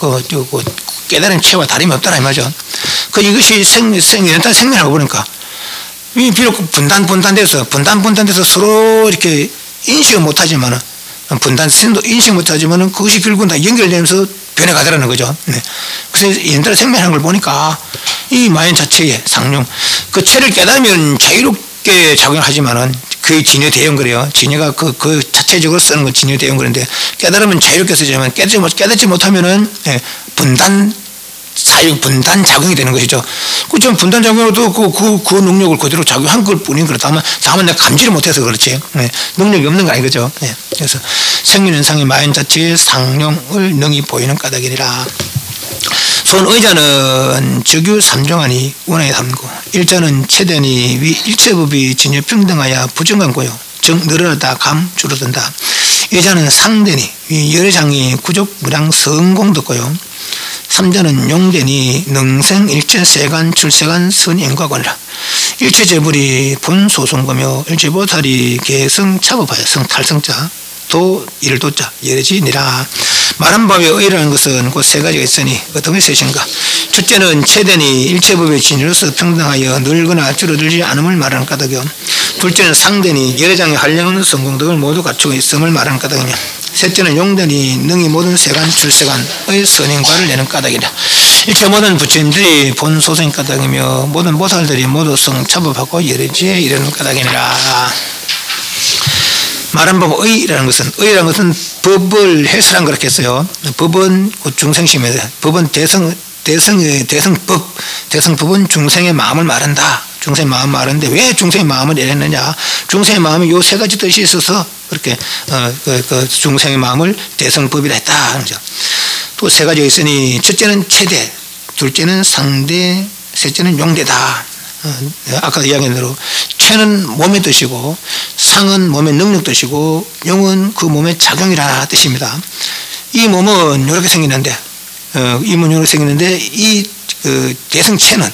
깨달은 체와 다름이 없다라 이 말이죠. 이것이 생명하고 보니까 비록 분단돼서 서로 이렇게 인식을 못하지만은 인식 못하지만은 그것이 결국은 다 연결되면서 변해가더라는 거죠. 네. 그래서 연달아 생명하는 걸 보니까 이 마인 자체의 상용 그 체를 깨달으면 자유롭게 작용하지만은 그 진여 대용거래요. 진여가 그 자체적으로 쓰는 건 진여 대용거래인데 깨달으면 자유롭게 쓰지만 깨닫지 못하면은 분단 작용이 되는 것이죠. 그렇죠. 분단 작용으로도 그 능력을 그대로 작용한 걸 뿐인 그렇다면 다만 내가 감지를 못해서 그렇지. 능력이 없는 거 아니겠죠. 그래서 생민현상의 마연 자체의 상용을 능히 보이는 까닭이니라. 손의자는 적유 삼종하니 원하에 삼고 일자는 체대니 위 일체법이 진여 평등하여 부정간고요. 정 늘어나다 감 줄어든다. 의자는 상대니 위 열애장이 구족 무량 성공덕고요. 삼자는 용대니 능생 일체 세간 출세간 선행과관이라. 일체 재불이 본소송거며 일체 보살이 개성 차법하여 성탈성자 도 일도자 예지니라. 말한 법의 의라는 것은 그 세 가지가 있으니 어떤 게 셋인가. 첫째는 체대니 일체법의 진리로서 평등하여 늘거나 줄어들지 않음을 말하는 까닭이요. 둘째는 상대니 열애장의 한량은 성공덕을 모두 갖추고 있음을 말하는 까닭이며 셋째는 용대니 능히 모든 세간 출세간의 선행과를 내는 까닭이다. 일체 모든 부처님들이 본 소생 까닭이며 모든 보살들이 모두 성차법하고 열애지에 이르는 까닭이니라. 말한 법 의라는 것은 법을 해설한 그렇게 했어요. 법은 중생심이다. 법은 대성법은 중생의 마음을 말한다. 중생의 마음을 말하는데 왜 중생의 마음을 내렸느냐? 중생의 마음이 요 세 가지 뜻이 있어서 그렇게 중생의 마음을 대성법이라 했다. 또 세 가지가 있으니 첫째는 체대, 둘째는 상대, 셋째는 용대다. 아까 이야기한 대로 체는 몸의 뜻이고 상은 몸의 능력 뜻이고 용은 그 몸의 작용이라 뜻입니다. 이 몸은 이렇게 생기는데 이 대성체는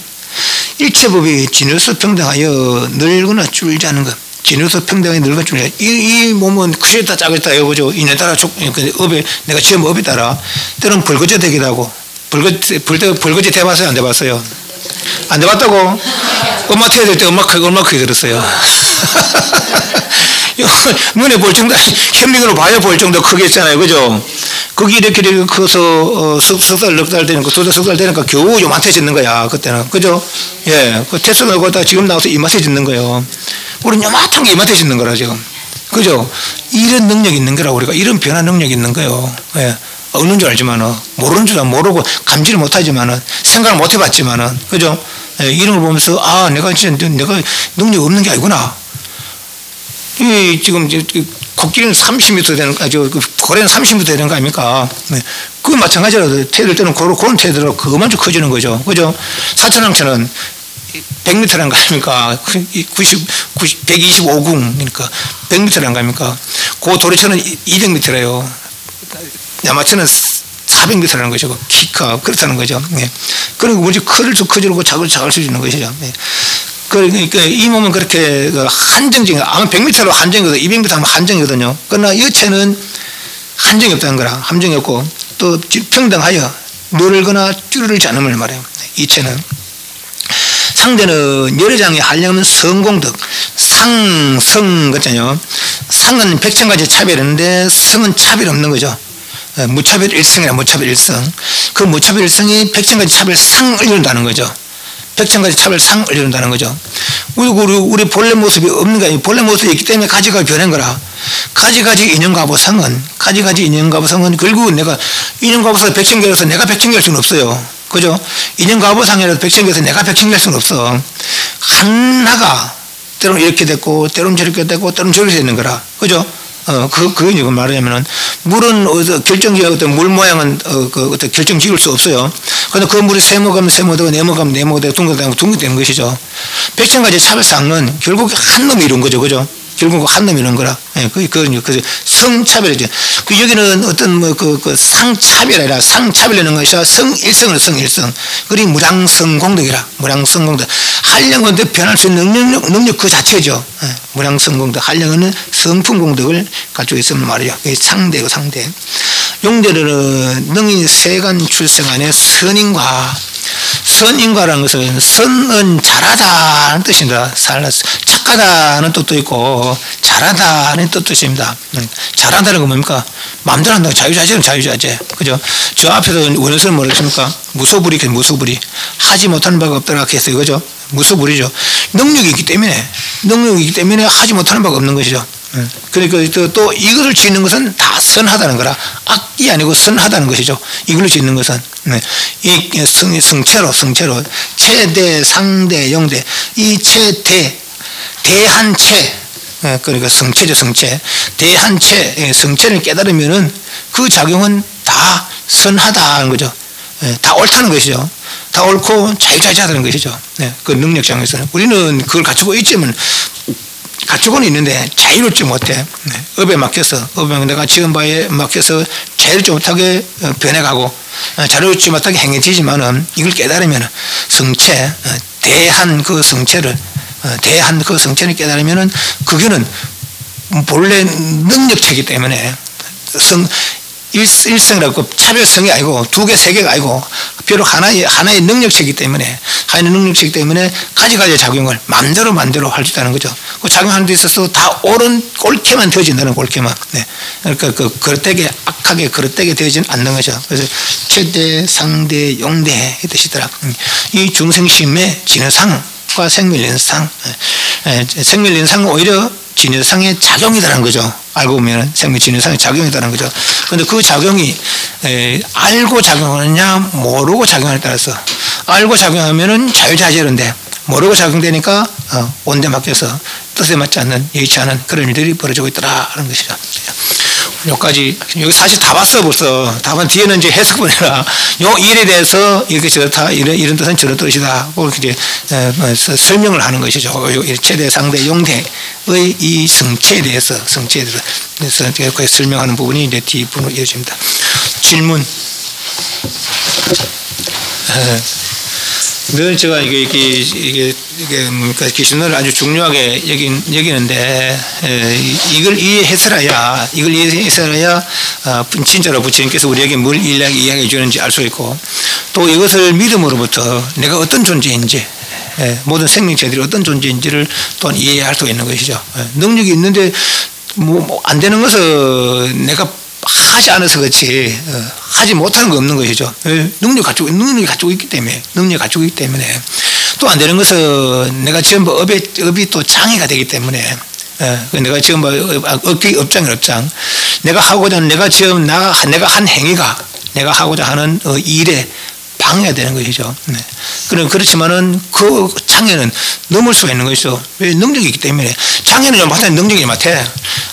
일체법이 진여서 평등하여 늘거나 줄지 않는 것. 진여서 평등하게 늘거나 줄지 않는 것. 이 몸은 크시다 작으다 이거죠. 인에 따라 내가 지은 업에 따라 때로는 벌거져 되기도 하고 벌거지 대봤어요? 안 대봤어요? 안 대봤다고? 엄마 태워야 될 때 얼마 크게 들었어요. 눈에 볼 정도, 현미경으로 봐야 볼 정도 크게 있잖아요. 그죠? 거기 이렇게 커서, 석 달, 넉 달 되니까, 석 달 되니까 겨우 요만테 짓는 거야. 그때는. 그죠? 예. 그 테스트를 하고 지금 나와서 이만테 짓는 거예요. 우리는 요만한 게 이만테 짓는 거라, 지금. 그죠? 이런 능력이 있는 거라고 우리가 이런 변화 능력이 있는 거예요. 예. 없는 줄 알지만은, 모르는 줄 모르고 감지를 못 하지만은, 생각을 못 해봤지만은, 그죠? 예. 이런 걸 보면서, 아, 내가 진짜, 내가 능력이 없는 게 아니구나. 이, 지금, 코끼리는 30m 되는, 고래는 30m 되는 거 아닙니까? 네. 그 마찬가지로 태들 때는 그런 태들로 그만 좀 커지는 거죠. 그죠? 사천왕처는 100m란 거 아닙니까? 125궁이니까 100m란 거 아닙니까? 그 도리처는 200m래요. 야마처는 400m라는 거죠. 키가 그렇다는 거죠. 네. 그러니까 우리 클수록 커지고 작을 수 있는 것이죠. 네. 그러니까 이 몸은 그렇게 한정적인, 아마 100m로 한정이거든요. 200m 하면 한정이거든요. 그러나 여체는 한정이 없다는 거라. 함정이 없고 또 평등하여 늘거나 줄이지 않음을 말해요. 이체는. 상대는 여러 장의 한량은 성공덕, 성 같잖아요. 상은 백천가지 차별이 있는데 성은 차별이 없는 거죠. 무차별 일성이라 무차별 일성. 그 무차별 일성이 백천가지 차별 상을 이룬다는 거죠. 백천가지 차별 상을 이룬다는 거죠. 우리 본래 모습이 없는 거예요. 본래 모습이 있기 때문에 가지가 변한 거라. 가지가지 인연가보성은, 가지가지 인연가보성은 결국은 내가 인연가보성 백천계로서 내가 백천계할 수는 없어요. 그죠? 인연가보상이라도 백천계에서 내가 백천계할 수는 없어. 하나가 때로는 이렇게 됐고, 때로는 저렇게 됐고, 때로는 저렇게 되는 거라. 그죠? 그건 이거 말하자면은, 물은 결정지어 어떤 물 모양은, 어떤 결정 지을 수 없어요. 그런데 그 물이 세모가면 세모되고, 네모가면 네모되고, 둥글되고, 둥글되는 것이죠. 백천가지 차별상은 결국 한 놈이 이룬 거죠. 그죠? 결국 한 놈이 이룬 거라. 예, 그건 성차별이죠. 여기는 어떤 상차별이 아니라 상차별이라는 것이 성일성으로 성일성. 그리고 무량성공덕이라. 무량성공덕. 한량은 변할 수 있는 능력 그 자체죠. 예, 무량성공덕. 한량은 성품공덕을 가지고 있으면 말이죠. 상대고 상대. 용대는 능인 세간 출생 안에 선인과, 선인과라는 것은 선은 잘하다는 뜻입니다. 착하다는 뜻도 있고 잘하다는 뜻도 있습니다. 잘한다는 건 뭡니까? 마음대로 한다고. 자유자재는 자유자재. 그죠? 저 앞에서 원어서는 뭐랬습니까? 무소불이, 무소불이. 하지 못하는 바가 없더라 했어요. 그죠? 무소불이죠. 능력이 있기 때문에 하지 못하는 바가 없는 것이죠. 그러니까 또 이것을 짓는 것은 다 선하다는 거라. 악이 아니고 선하다는 것이죠. 이걸로 짓는 것은. 이 성체로, 체대, 상대, 용대. 이 체대, 대한체. 그러니까 성체죠, 성체. 대한체, 성체를 깨달으면은 그 작용은 다 선하다는 거죠. 다 옳다는 것이죠. 다 옳고 자유자재하다는 것이죠. 그 능력장에서는. 우리는 그걸 갖추고 있지만, 갖추고는 있는데 자유롭지 못해. 업에 막혀서, 내가 지은 바에 막혀서 자유롭지 못하게 변해가고, 자유롭지 못하게 행해지지만은 이걸 깨달으면 성체, 대한 그 성체를 깨달으면은 그게는 본래 능력체이기 때문에 일성이라고 차별성이 아니고 두 개, 세 개가 아니고 비록 하나의 능력체이기 때문에 가지가지 작용을 마음대로 할 수 있다는 거죠. 그 작용하는 데 있어서 다 옳은 꼴케만 되어진다는 꼴케만. 네. 그러니까 그릇되게 악하게 그릇되게 되어지는 않는 거죠. 그래서 최대, 상대, 용대 이 뜻이더라. 이 중생심의 진여상과 생멸연상, 생멸연상은 오히려 진여상의 작용이다라는 거죠. 알고 보면 진여상의 작용이다라는 거죠. 그런데 그 작용이 알고 작용하느냐 모르고 작용하느냐에 따라서, 알고 작용하면은 자유자재로인데 모르고 작용되니까 온데 맡겨서 뜻에 맞지 않는, 예의치 않은 그런 일들이 벌어지고 있더라는 것이죠. 여기까지, 여기 사실 다 봤어 벌써. 다만 뒤에는 이제 해석본이라 요 일에 대해서 이렇게 저렇다, 이런 뜻은 저런 뜻이다, 이렇게 이제 설명을 하는 것이죠. 최대, 상대, 용대의 이 성체에 대해서 그래서 설명하는 부분이 이제 뒷부분으로 이어집니다. 질문. 늘 제가 이게 뭡니까? 기신론을 아주 중요하게 여기는데, 이걸 이해해서라야, 진짜로 부처님께서 우리에게 뭘 이야기해 주는지 알 수 있고, 또 이것을 믿음으로부터 내가 어떤 존재인지, 모든 생명체들이 어떤 존재인지를 또한 이해할 수가 있는 것이죠. 능력이 있는데 뭐 안 되는 것은 내가 하지 않아서 그렇지 하지 못하는 거 없는 것이죠. 능력이 가지고 있기 때문에 또 안 되는 것은 내가 전부 업이 또 장애가 되기 때문에 내가 지금 업장 내가 하고자 하는 내가 한 행위가 내가 하고자 하는 일에 방해가 되는 것이죠. 그렇지만은 그 장애는 넘을 수가 있는 것이죠. 왜? 능력이 있기 때문에. 장애는 요만한 능력이 요만해.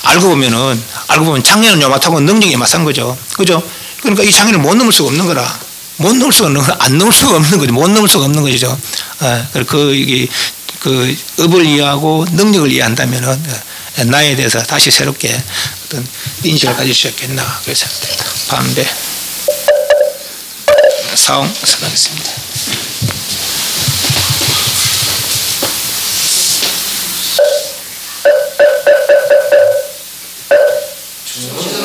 알고 보면 장애는 요만하고 능력이 요만한 거죠. 그죠? 그러니까 이 장애를 못 넘을 수가 없는 거라. 못 넘을 수가 없는 거, 안 넘을 수가 없는 거죠. 못 넘을 수가 없는 것이죠. 그 업을 이해하고 능력을 이해한다면은 나에 대해서 다시 새롭게 어떤 인식을 가질 수 있겠나 그래서 반배 사용 하겠습니다. 주십시오.